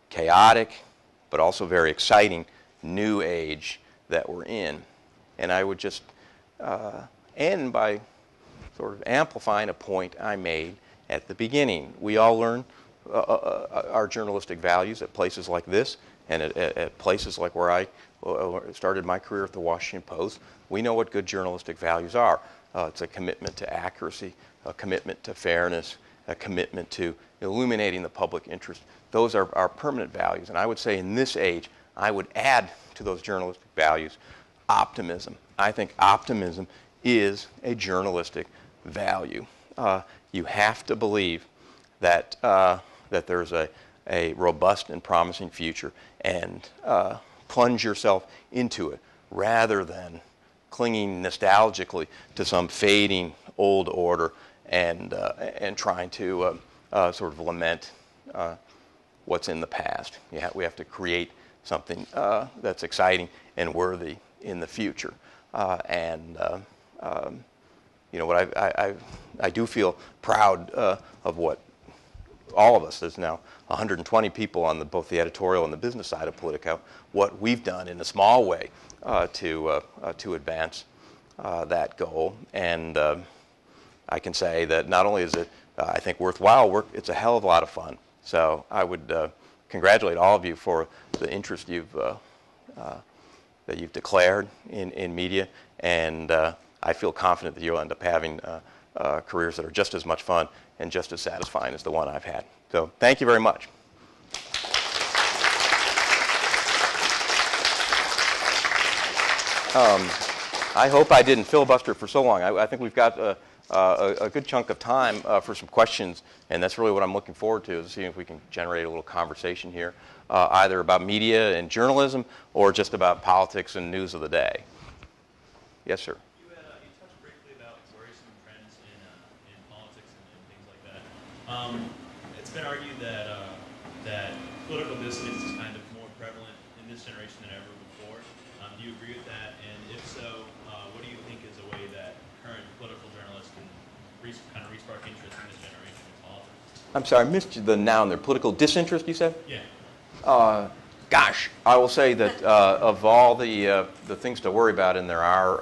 chaotic but also very exciting new age that we're in. And I would just end by sort of amplifying a point I made at the beginning. We all learn our journalistic values at places like this and at places like where I started my career at the Washington Post. We know what good journalistic values are. It's a commitment to accuracy, a commitment to fairness, a commitment to illuminating the public interest. Those are our permanent values. And I would say in this age, I would add to those journalistic values optimism. I think optimism is a journalistic value. You have to believe that there's a robust and promising future and plunge yourself into it rather than clinging nostalgically to some fading old order and trying to sort of lament what's in the past. We have to create something that's exciting and worthy in the future. You know, what I do feel proud of what all of us, there's now 120 people on both the editorial and the business side of Politico, what we've done in a small way to advance that goal. And I can say that not only is it, I think, worthwhile work, it's a hell of a lot of fun. So I would congratulate all of you for the interest that you've declared in media, and I feel confident that you'll end up having careers that are just as much fun and just as satisfying as the one I've had. So thank you very much. I hope I didn't filibuster for so long. I think we've got a good chunk of time for some questions, and that's really what I'm looking forward to, is seeing if we can generate a little conversation here, either about media and journalism or just about politics and news of the day. Yes, sir. You touched briefly about worrisome trends in politics and things like that. It's been argued that political dissonance is kind of more prevalent in this generation than ever before. Do you agree with that? And if so, what do you think is a way that current political journalists can kind of respark interest in this generation in politics? I'm sorry, I missed the noun there. Political disinterest, you said? Yeah. Gosh, I will say that of all the things to worry about, and there are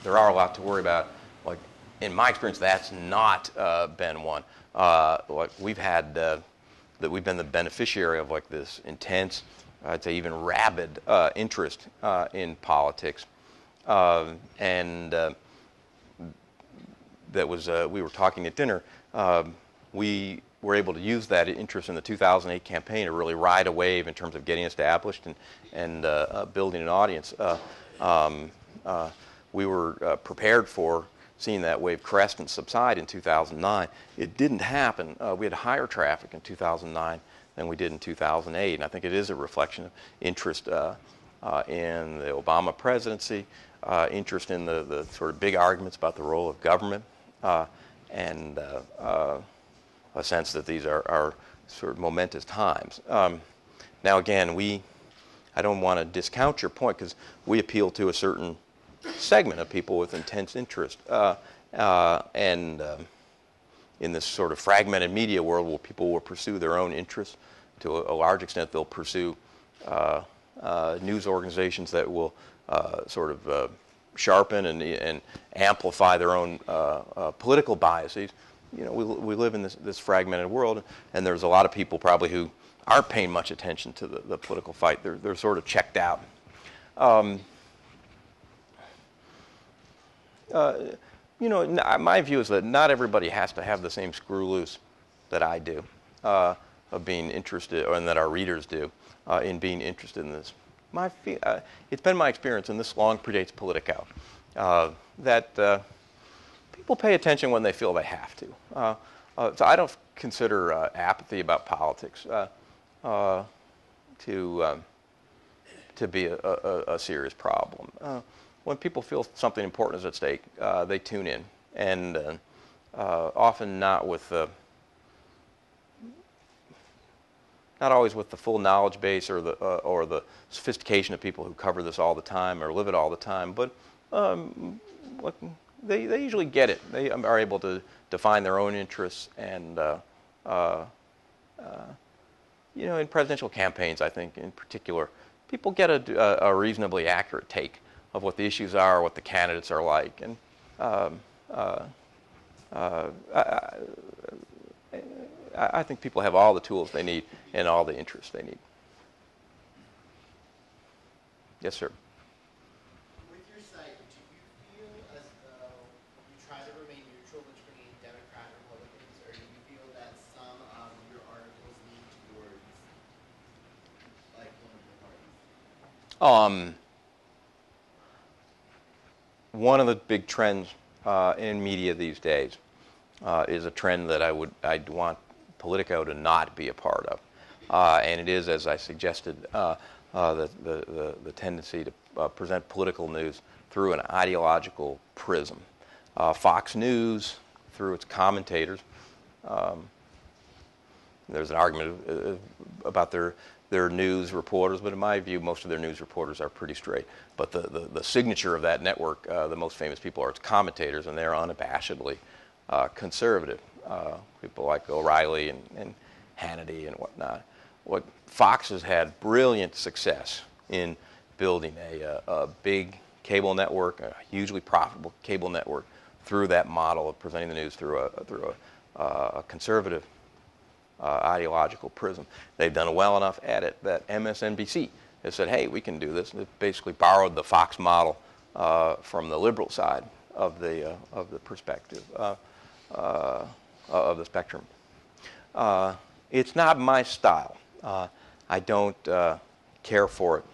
a lot to worry about, like in my experience, that's not been one. Like we've had that we've been the beneficiary of like this intense, I'd say even rabid interest in politics, and that was we were talking at dinner. We were able to use that interest in the 2008 campaign to really ride a wave in terms of getting established and building an audience. We were prepared for seeing that wave crest and subside in 2009. It didn't happen. We had higher traffic in 2009 than we did in 2008, and I think it is a reflection of interest in the Obama presidency, interest in the sort of big arguments about the role of government, and a sense that these are sort of momentous times. Now again, I don't want to discount your point because we appeal to a certain segment of people with intense interest. And in this sort of fragmented media world where people will pursue their own interests, to a large extent they'll pursue news organizations that will sort of sharpen and amplify their own political biases. You know, we live in this fragmented world, and there's a lot of people probably who aren't paying much attention to the political fight. They're sort of checked out. You know, my view is that not everybody has to have the same screw loose that I do of being interested, and that our readers do in being interested in this. It's been my experience, and this long predates Politico, that people pay attention when they feel they have to. So I don't consider apathy about politics to be a serious problem. When people feel something important is at stake, they tune in, and often not always with the full knowledge base or the sophistication of people who cover this all the time or live it all the time, but they usually get it. They are able to define their own interests, and you know, in presidential campaigns, I think in particular, people get a reasonably accurate take of what the issues are, what the candidates are like, and I think people have all the tools they need and all the interests they need. Yes, sir. With your site, do you feel as though you try to remain neutral between Democrat and Republicans, or do you feel that some of your articles lean towards like one of the parties? One of the big trends in media these days is a trend that I'd want Politico to not be a part of, and it is, as I suggested, the tendency to present political news through an ideological prism. Fox News, through its commentators, there's an argument about their news reporters, but in my view, most of their news reporters are pretty straight. But the signature of that network, the most famous people are its commentators, and they're unabashedly conservative. People like O'Reilly and Hannity and whatnot. What Fox has had brilliant success in building a big cable network, a hugely profitable cable network, through that model of presenting the news through a conservative ideological prism. They've done well enough at it that MSNBC has said, "Hey, we can do this." And they've basically borrowed the Fox model from the liberal side of the perspective of the spectrum. It's not my style. I don't care for it.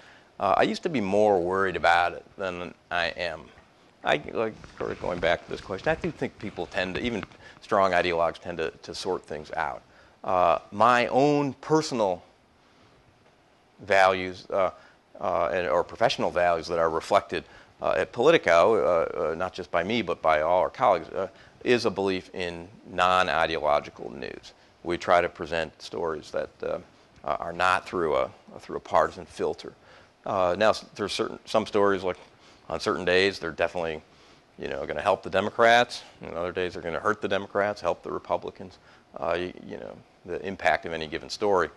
I used to be more worried about it than I am. Going back to this question, I do think people tend to, even strong ideologues tend to sort things out. My own personal values or professional values that are reflected at Politico, not just by me but by all our colleagues, is a belief in non-ideological news. We try to present stories that are not through a partisan filter. Now, there's some stories, like on certain days, they're definitely going to help the Democrats, and other days they're going to hurt the Democrats, help the Republicans. The impact of any given story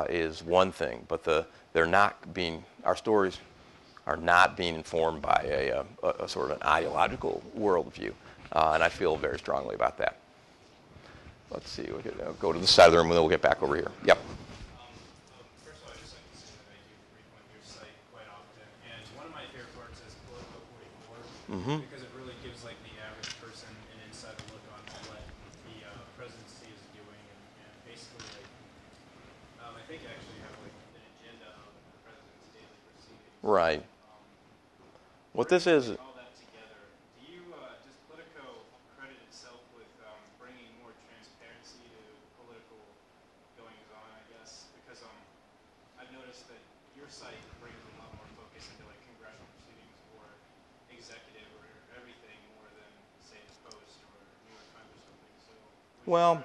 is one thing, but our stories are not being informed by a sort of an ideological worldview. And I feel very strongly about that. Let's see, we'll go to the side of the room and then we'll get back over here. Yep. First of all, I'd just like to say that I do frequent your site quite often, and one of my favorite parts is Politico 44, because it really gives like the average person an inside look on what the presidency is doing, and basically like I think you actually have like an agenda of the president's daily proceedings. Right. What this is. All that together, do you does Politico credit itself with bringing more transparency to political goings on? I guess because I've noticed that your site brings a lot more focus into like congressional proceedings or executive or everything more than say the Post or New York Times or something. So Well,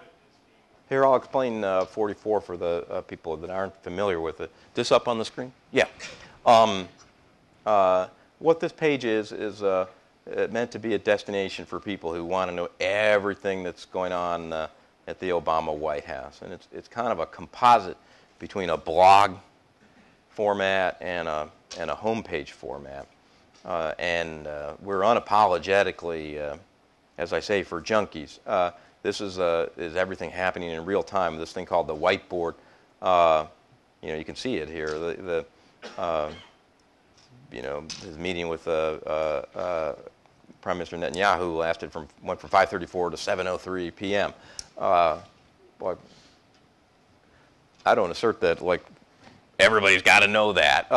here I'll explain 44 for the people that aren't familiar with it. This up on the screen? Yeah. What this page is meant to be a destination for people who want to know everything that's going on at the Obama White House. And it's kind of a composite between a blog format and a homepage format. We're unapologetically, as I say, for junkies. This is everything happening in real time. This thing called the whiteboard. You can see it here. His meeting with Prime Minister Netanyahu went from 5:34 to 7:03 p.m. Boy, I don't assert that like everybody's got to know that,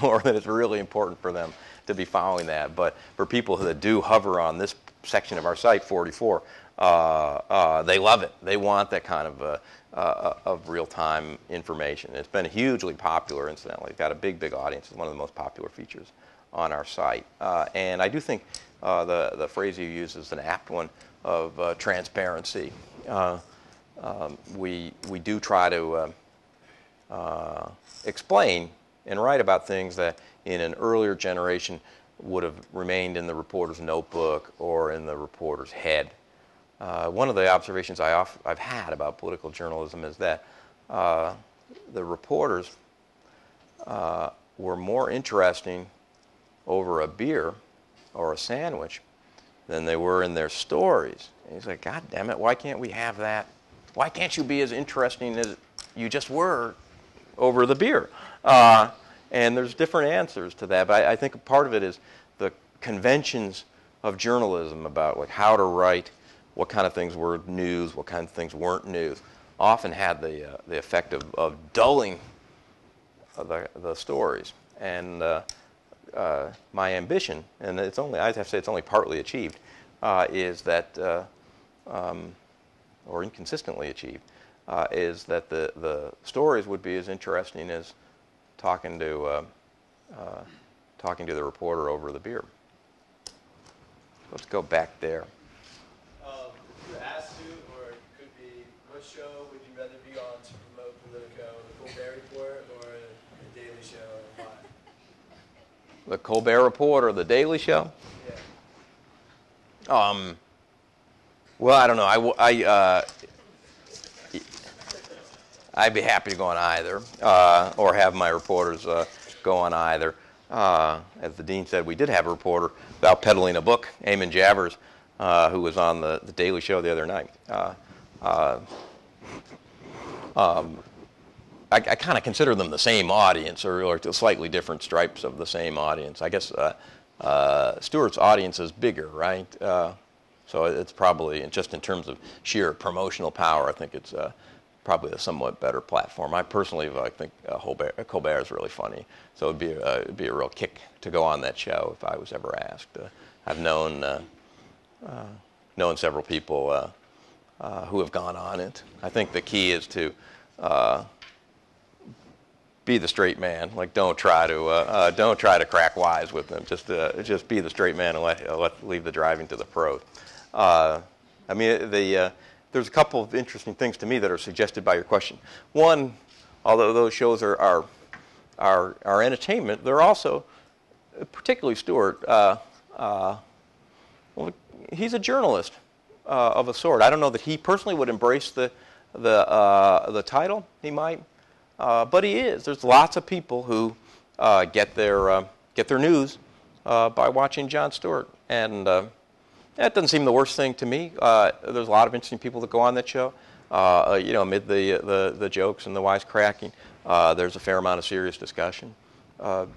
or that it's really important for them to be following that. But for people that do hover on this section of our site, 44, they love it. They want that kind of real-time information. It's been hugely popular, incidentally. It's got a big audience. It's one of the most popular features on our site. And I do think the phrase you use is an apt one of transparency. We do try to explain and write about things that in an earlier generation would have remained in the reporter's notebook or in the reporter's head. One of the observations I've had about political journalism is that the reporters were more interesting over a beer or a sandwich than they were in their stories. And he's like, God damn it, why can't we have that? Why can't you be as interesting as you just were over the beer? And there's different answers to that, but I think a part of it is the conventions of journalism about like how to write, what kind of things were news, what kind of things weren't news, often had the effect of dulling the stories. And my ambition, and I have to say it's only partly achieved, is that, or inconsistently achieved, is that the stories would be as interesting as talking to the reporter over the beer. Let's go back there. If you were asked to, or it could be, what show would you rather be on to promote Politico, the Colbert Report or the Daily Show, and why? The Colbert Report or the Daily Show? Yeah. Well, I don't know. I'd be happy to go on either, or have my reporters go on either. As the dean said, we did have a reporter about peddling a book, Eamon Javers, who was on the Daily Show the other night. I kind of consider them the same audience, or slightly different stripes of the same audience. I guess Stewart's audience is bigger, right? So it's probably, just in terms of sheer promotional power, I think it's probably a somewhat better platform. I personally think Colbert is really funny, so it'd be a real kick to go on that show if I was ever asked. I've known several people who have gone on it. I think the key is to be the straight man. Like, don't try to crack wise with them. Just be the straight man and leave the driving to the pros. There's a couple of interesting things to me that are suggested by your question. One, although those shows are entertainment, they're also, particularly Stewart. Well, he's a journalist of a sort. I don't know that he personally would embrace the title. He might, but he is. There's lots of people who get their news by watching Jon Stewart, and That doesn't seem the worst thing to me. There's a lot of interesting people that go on that show. Amid the jokes and the wisecracking, there's a fair amount of serious discussion.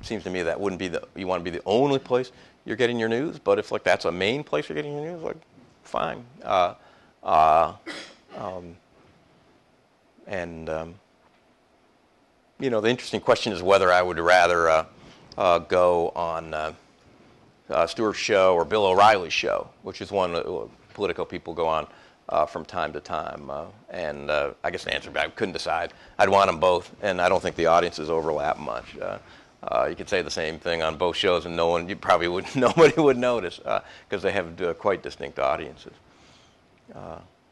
Seems to me that wouldn't be you want to be the only place you're getting your news, but if that's a main place you're getting your news, fine. The interesting question is whether I would rather go on Stewart's show or Bill O'Reilly's show, which is one Politico people go on from time to time. I guess the answer, I couldn't decide. I'd want them both, and I don't think the audiences overlap much. You could say the same thing on both shows, and nobody would notice because they have quite distinct audiences.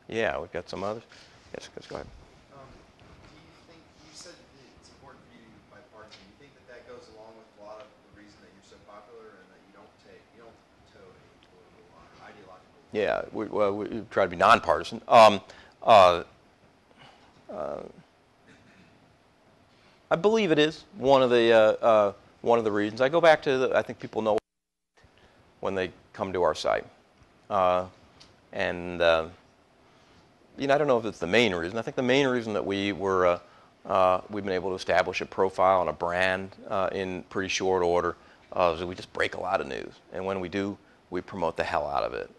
We've got some others. Yes, go ahead. Do you think, you said that it's important for you to be bipartisan. Do you think that goes along with a lot of the reason that you're so popular and that you don't toe any political line, ideological line? Yeah, we try to be nonpartisan. I believe it is one of the reasons. I go back to I think people know when they come to our site, I don't know if it's the main reason. I think the main reason that we've been able to establish a profile and a brand in pretty short order is that we just break a lot of news, and when we do, we promote the hell out of it.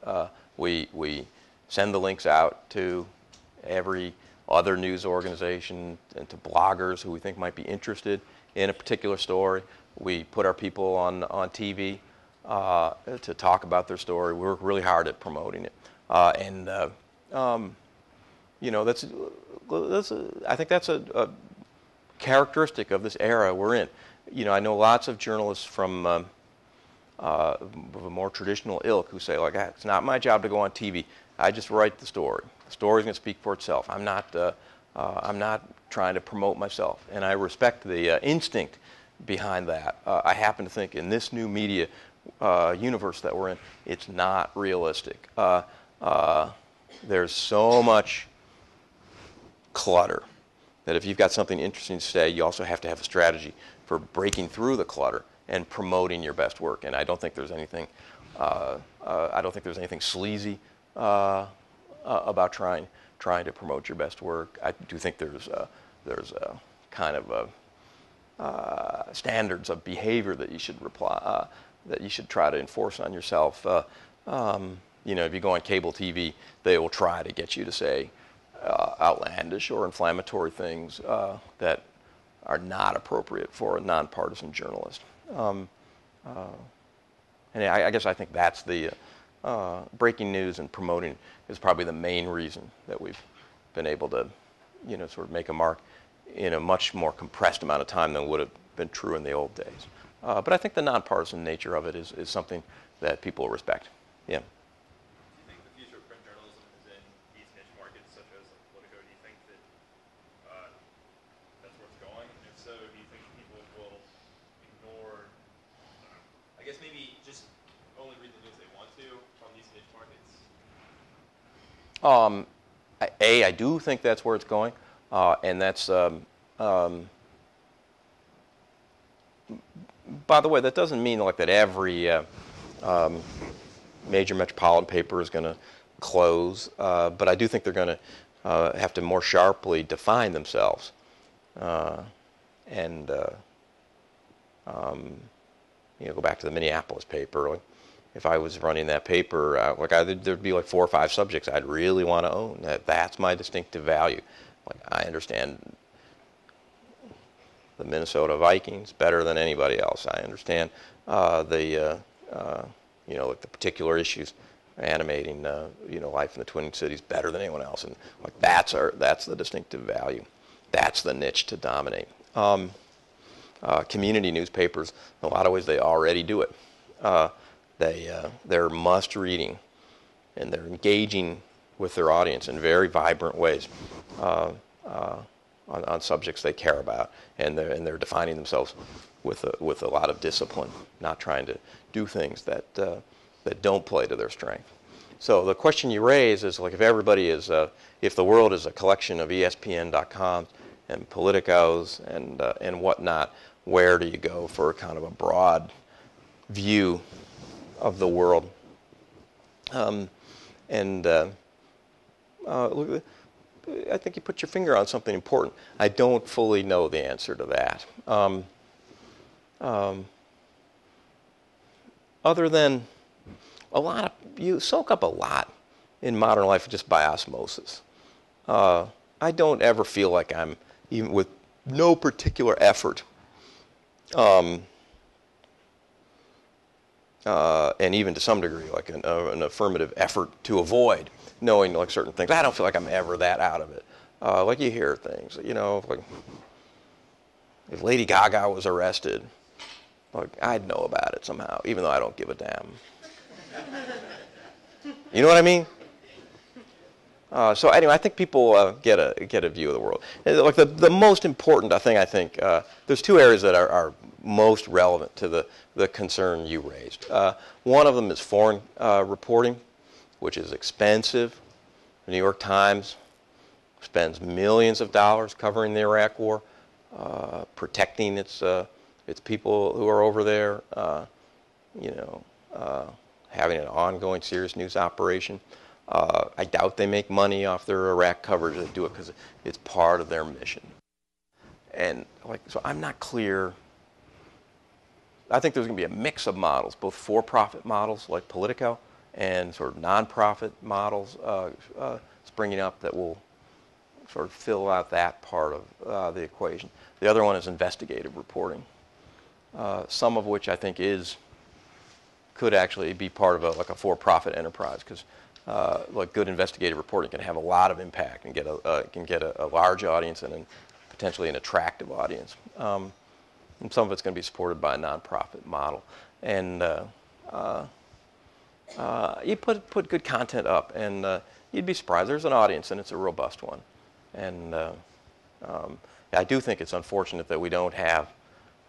We send the links out to every other news organization and to bloggers who we think might be interested in a particular story. We put our people on TV to talk about their story. We work really hard at promoting it, I think that's a characteristic of this era we're in. I know lots of journalists from of a more traditional ilk who say, it's not my job to go on TV. I just write the story. The story's going to speak for itself. I'm not trying to promote myself, and I respect the instinct behind that. I happen to think in this new media universe that we're in, it's not realistic. There's so much clutter that if you've got something interesting to say, you also have to have a strategy for breaking through the clutter and promoting your best work. And I don't think there's anything sleazy about trying to promote your best work. I do think there's a kind of standards of behavior that you should try to enforce on yourself. If you go on cable TV, they will try to get you to say outlandish or inflammatory things that are not appropriate for a nonpartisan journalist. I guess I think that's the breaking news and promoting is probably the main reason that we've been able to, sort of make a mark in a much more compressed amount of time than would have been true in the old days. But I think the nonpartisan nature of it is something that people respect. Yeah. Do you think the future of print journalism is in these niche markets such as Politico? Do you think that that's where it's going? And if so, do you think people will ignore, I guess maybe just only read the news they want to from these niche markets? I do think that's where it's going, and that's. By the way, that doesn't mean that every major metropolitan paper is going to close, but I do think they're going to have to more sharply define themselves, go back to the Minneapolis paper. If I was running that paper, there'd be 4 or 5 subjects I'd really want to own. That's my distinctive value. I understand the Minnesota Vikings better than anybody else. I understand the particular issues animating life in the Twin Cities better than anyone else, and that's the distinctive value. That's the niche to dominate. Community newspapers, in a lot of ways, they already do it. They're must reading, and they're engaging with their audience in very vibrant ways on subjects they care about, and they're defining themselves with a lot of discipline, not trying to do things that don't play to their strength. So the question you raise is if everybody is if the world is a collection of ESPN.coms and Politicos and whatnot, where do you go for kind of a broad view of the world? And look, I think you put your finger on something important. I don't fully know the answer to that. Other than you soak up a lot in modern life just by osmosis. I don't ever feel like I'm, even with no particular effort, and even to some degree, like an affirmative effort to avoid knowing like certain things. I don't feel like I'm ever that out of it. Like you hear things, like if Lady Gaga was arrested, like I'd know about it somehow, even though I don't give a damn. You know what I mean? So anyway, I think people get a view of the world. Like the most important thing, I think, there's two areas that are most relevant to the concern you raised. One of them is foreign reporting, which is expensive. The New York Times spends millions of dollars covering the Iraq War, protecting its people who are over there, having an ongoing serious news operation. I doubt they make money off their Iraq coverage. They do it because it's part of their mission. And so I'm not clear. I think there's going to be a mix of models, both for-profit models like Politico and sort of non-profit models springing up that will sort of fill out that part of the equation. The other one is investigative reporting, some of which I think could actually be part of a for-profit enterprise, because like good investigative reporting can have a lot of impact and can get a large audience and potentially an attractive audience. And some of it's going to be supported by a nonprofit model. And you put good content up, and you'd be surprised. There's an audience, and it's a robust one. And I do think it's unfortunate that we don't have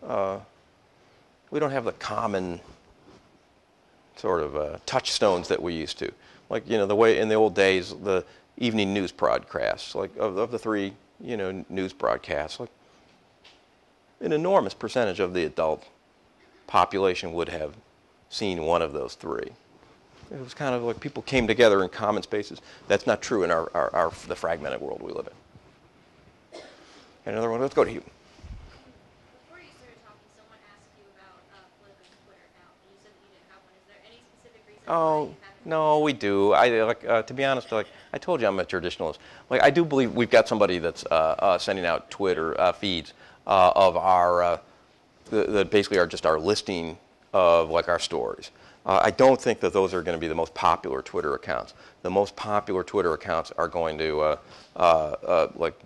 the common sort of touchstones that we used to. Like, the way in the old days, the evening news broadcasts, like of the three, news broadcasts, like an enormous percentage of the adult population would have seen one of those three. It was kind of like people came together in common spaces. That's not true in the fragmented world we live in. And another one, let's go to you. Before you started talking, someone asked you about Politico's Twitter account, and you said that you didn't have one. Is there any specific reason why you haven't? No, we do. To be honest, I told you I'm a traditionalist. I do believe we've got somebody that's sending out Twitter feeds of our that basically are just our listing of our stories. I don't think that those are going to be the most popular Twitter accounts. The most popular Twitter accounts are going to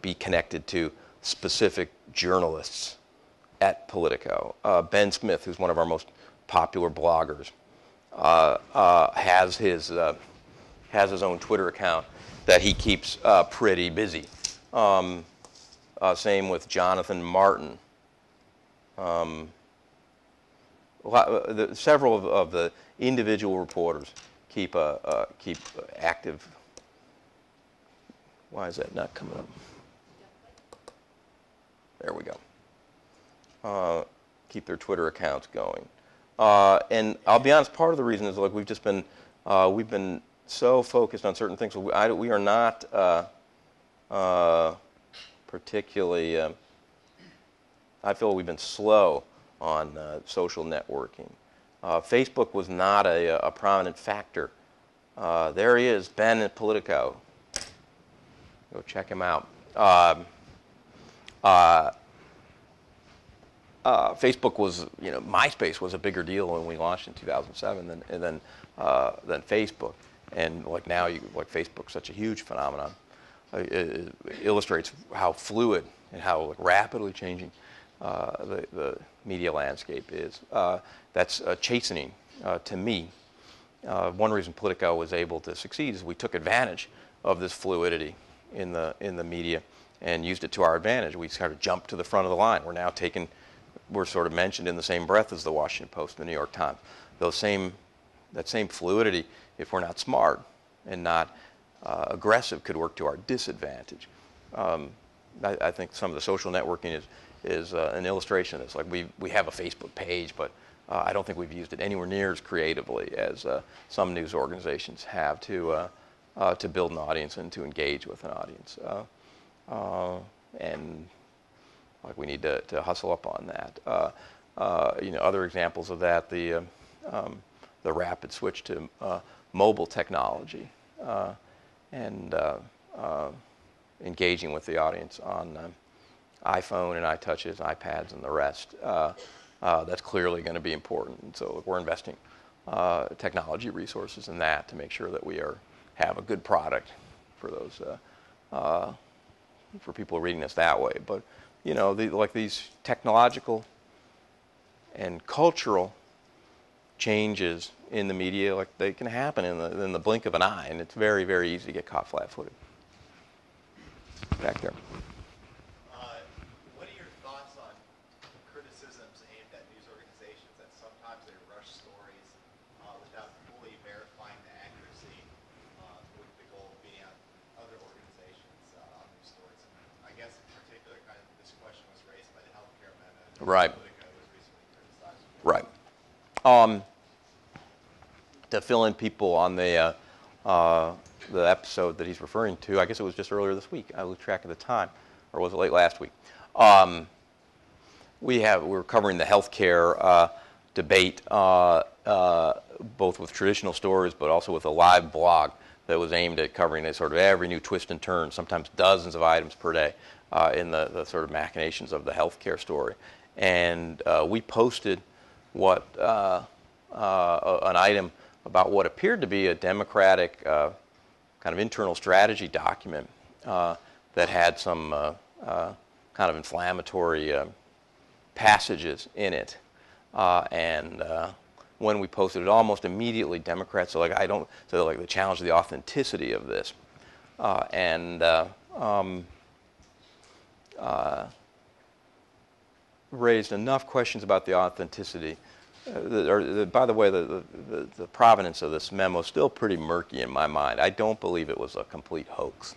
be connected to specific journalists at Politico. Ben Smith, who's one of our most popular bloggers, has his own Twitter account that he keeps pretty busy. Same with Jonathan Martin. Several of the individual reporters keep active. Why is that not coming up? There we go. Keep their Twitter accounts going. And I'll be honest, part of the reason is we've been so focused on certain things. We are not particularly. I feel we've been slow on social networking. Facebook was not a prominent factor. There he is, Ben at Politico. Go check him out. Facebook was, MySpace was a bigger deal when we launched in 2007 than Facebook. And now, Facebook's such a huge phenomenon. It illustrates how fluid and how rapidly changing the media landscape is. That's chastening to me. One reason Politico was able to succeed is we took advantage of this fluidity in the media and used it to our advantage. We sort of jumped to the front of the line. We're sort of mentioned in the same breath as the Washington Post and the New York Times. That same fluidity, if we're not smart and not aggressive, could work to our disadvantage. I think some of the social networking is an illustration of this. Like we have a Facebook page, but I don't think we've used it anywhere near as creatively as some news organizations have to build an audience and to engage with an audience. And like we need to hustle up on that. Other examples of that, the rapid switch to mobile technology and engaging with the audience on iPhone and iTouches, iPads, and the rest. That's clearly going to be important. And so we're investing technology resources in that to make sure that we have a good product for those for people reading us that way. But like these technological and cultural changes in the media, like they can happen in the blink of an eye, and it's very, very easy to get caught flat-footed. Back there. What are your thoughts on criticisms aimed at news organizations that sometimes they rush stories without fully verifying the accuracy, with the goal of beating out other organizations on these stories? And I guess in particular, kind of this question was raised by the healthcare amendment. Right. Politico was recently criticized. Right. To fill in people on the episode that he's referring to, I guess it was just earlier this week. I lose track of the time, or was it late last week? We're covering the healthcare debate, both with traditional stories, but also with a live blog that was aimed at covering sort of every new twist and turn, sometimes dozens of items per day in the sort of machinations of the healthcare story. And we posted an item about what appeared to be a Democratic kind of internal strategy document that had some kind of inflammatory passages in it. And when we posted it, almost immediately Democrats are like, they challenged the authenticity of this. Raised enough questions about the authenticity. By the way, the provenance of this memo is still pretty murky in my mind. I don't believe it was a complete hoax,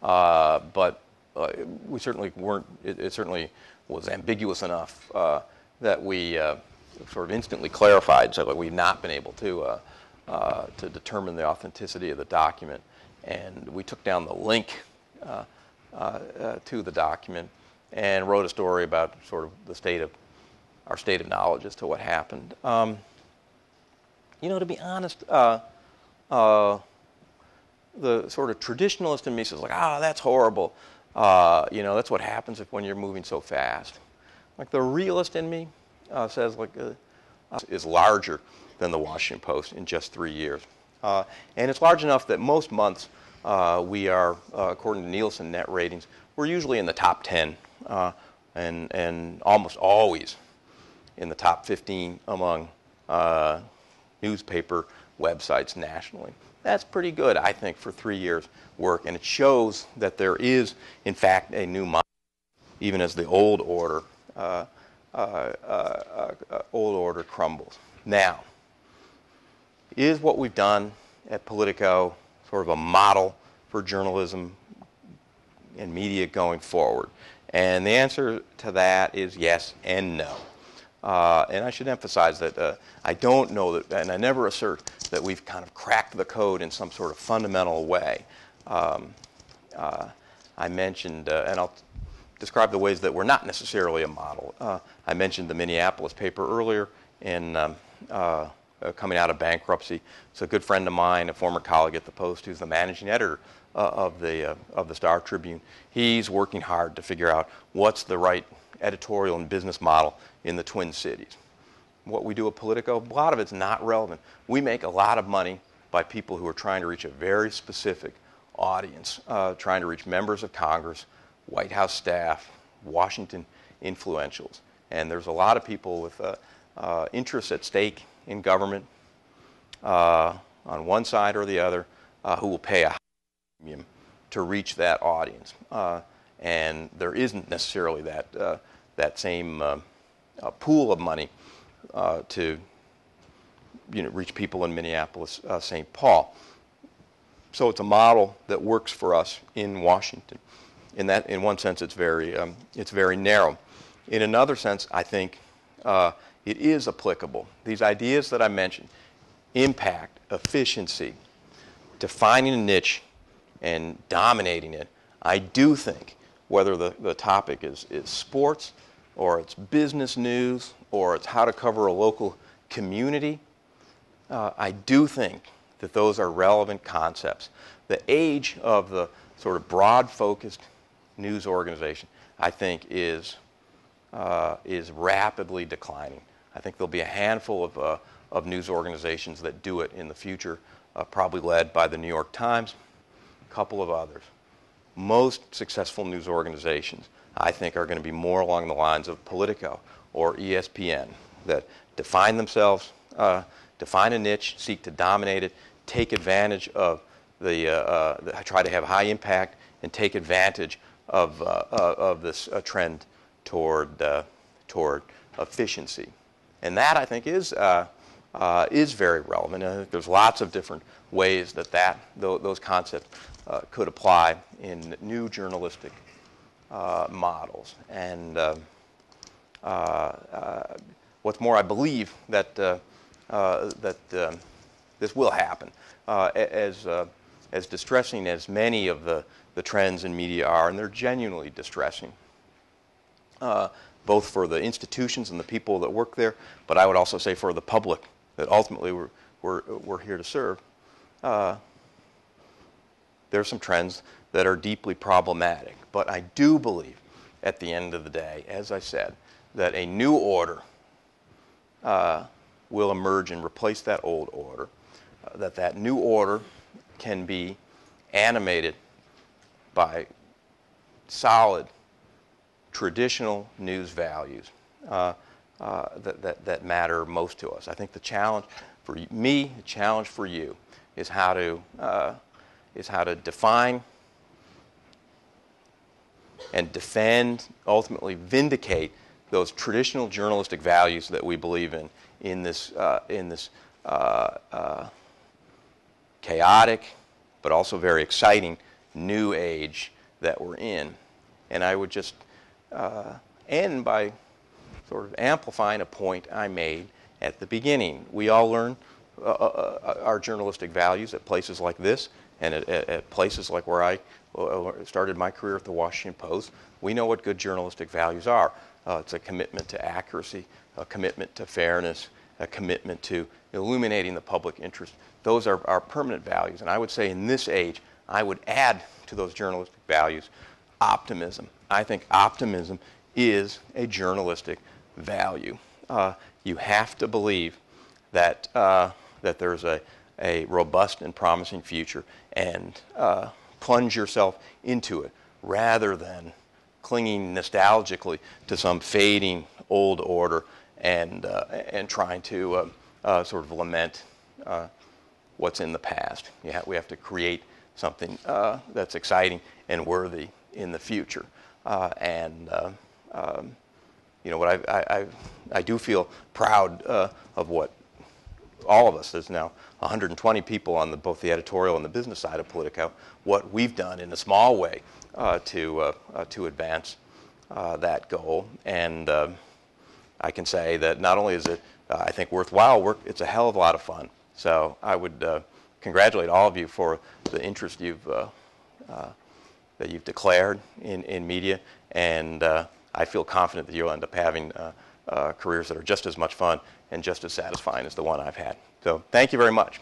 but we certainly weren't. It certainly was ambiguous enough that we sort of instantly clarified, so that we've not been able to determine the authenticity of the document, and we took down the link to the document and wrote a story about sort of our state of knowledge as to what happened. To be honest, the sort of traditionalist in me says, like, that's horrible. That's what happens when you're moving so fast. Like the realist in me says, is larger than the Washington Post in just 3 years. And it's large enough that most months we are, according to Nielsen net ratings, we're usually in the top 10 and almost always in the top 15 among newspaper websites nationally. That's pretty good, I think, for 3 years' work, and it shows that there is, in fact, a new model, even as the old order crumbles. Now, is what we've done at Politico sort of a model for journalism and media going forward? And the answer to that is yes and no. And I should emphasize that I don't know that, and I never assert that we've kind of cracked the code in some sort of fundamental way. I mentioned, and I'll describe the ways that we're not necessarily a model. I mentioned the Minneapolis paper earlier in coming out of bankruptcy. It's a good friend of mine, a former colleague at the Post, who's the managing editor of the Star Tribune. He's working hard to figure out what's the right editorial and business model in the Twin Cities. What we do at Politico, a lot of it's not relevant. We make a lot of money by people who are trying to reach a very specific audience, trying to reach members of Congress, White House staff, Washington influentials. And there's a lot of people with interests at stake in government on one side or the other who will pay a high premium to reach that audience. And there isn't necessarily that same pool of money to reach people in Minneapolis, St. Paul. So it's a model that works for us in Washington. In one sense, it's very narrow. in another sense, I think it is applicable. These ideas that I mentioned, impact, efficiency, defining a niche and dominating it, I do think, whether the topic is sports or it's business news or it's how to cover a local community, I do think that those are relevant concepts. The age of the sort of broad-focused news organization, I think, is rapidly declining. I think there'll be a handful of news organizations that do it in the future, probably led by the New York Times, a couple of others. Most successful news organizations, I think, are going to be more along the lines of Politico or ESPN, that define themselves, define a niche, seek to dominate it, take advantage of try to have high impact and take advantage of this trend toward efficiency. And that, I think, is very relevant. I think there's lots of different ways that those concepts could apply in new journalistic models. And what's more, I believe that this will happen. As distressing as many of the trends in media are, and they're genuinely distressing, both for the institutions and the people that work there, but I would also say for the public that ultimately we're here to serve. There's some trends that are deeply problematic, but I do believe at the end of the day, as I said, that a new order will emerge and replace that old order, that new order can be animated by solid traditional news values that matter most to us. I think the challenge for me, the challenge for you, is how to define and defend, ultimately vindicate those traditional journalistic values that we believe in this chaotic but also very exciting new age that we're in. And I would just end by sort of amplifying a point I made at the beginning. We all learn our journalistic values at places like this and at places like where I started my career at the Washington Post. We know what good journalistic values are. It's a commitment to accuracy, a commitment to fairness, a commitment to illuminating the public interest. Those are our permanent values. And I would say in this age, I would add to those journalistic values optimism. I think optimism is a journalistic value. You have to believe that there's a robust and promising future and plunge yourself into it rather than clinging nostalgically to some fading old order and trying to sort of lament what's in the past. We have to create something that's exciting and worthy in the future. You know what I do feel proud of what all of us, there's now 120 people on both the editorial and the business side of Politico, what we've done in a small way to advance that goal. And I can say that not only is it, I think, worthwhile work, it's a hell of a lot of fun. So I would congratulate all of you for the interest that you've declared in media, and I feel confident that you'll end up having careers that are just as much fun and just as satisfying as the one I've had. So thank you very much.